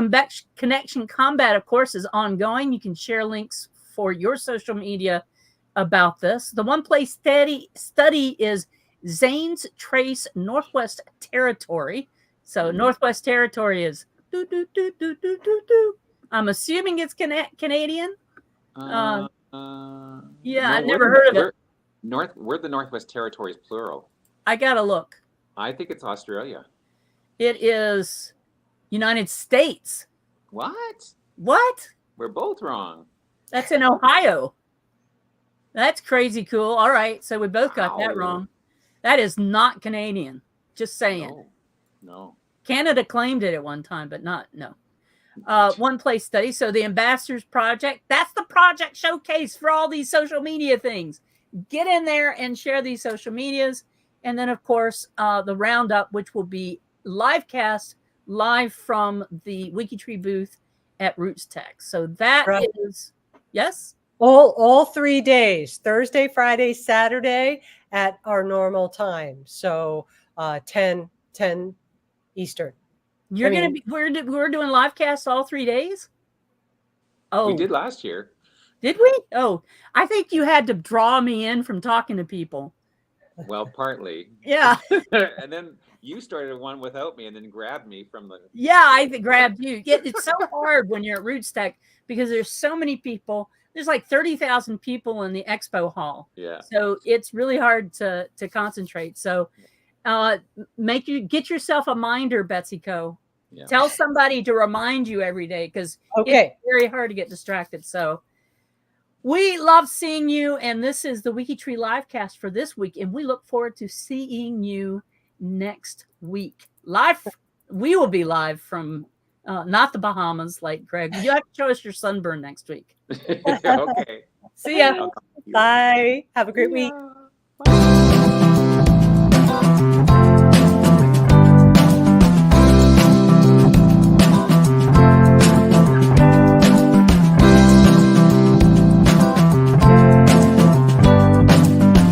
Connection Combat, of course, is ongoing. You can share links for your social media about this. The One Place study is Zane's Trace Northwest Territory. So Northwest Territory is I'm assuming it's Canadian. Yeah, I've never heard of it. We're the Northwest Territories plural. I gotta look. I think it's Australia. It is United States. What? We're both wrong. That's in Ohio. That's crazy cool. All right, so we both got that wrong. That is not Canadian. Just saying. No. Canada claimed it at one time, but no. One Place study. So the Ambassadors Project, that's the project showcase for all these social media things. Get in there and share these social medias. And then, of course, the roundup, which will be LiveCast live from the WikiTree booth at Roots Tech. So that is, yes? All 3 days, Thursday, Friday, Saturday at our normal time. So 10 Eastern. We're doing LiveCast all 3 days? Oh, we did last year. Did we? Oh, I think you had to draw me in from talking to people. Well, partly. Yeah. And then you started one without me and then grabbed me from the... Yeah, I grabbed you. It's so hard when you're at Roots Tech because there's so many people. There's like 30,000 people in the expo hall. Yeah. So it's really hard to concentrate. So get yourself a minder, Betsy Co. Yeah. Tell somebody to remind you every day because it's very hard to get distracted. So we love seeing you. And this is the WikiTree LiveCast for this week. And we look forward to seeing you next week. We will be live from not the Bahamas like Greg. You have to show us your sunburn next week. Okay. See ya. Bye. Have a great week. Bye.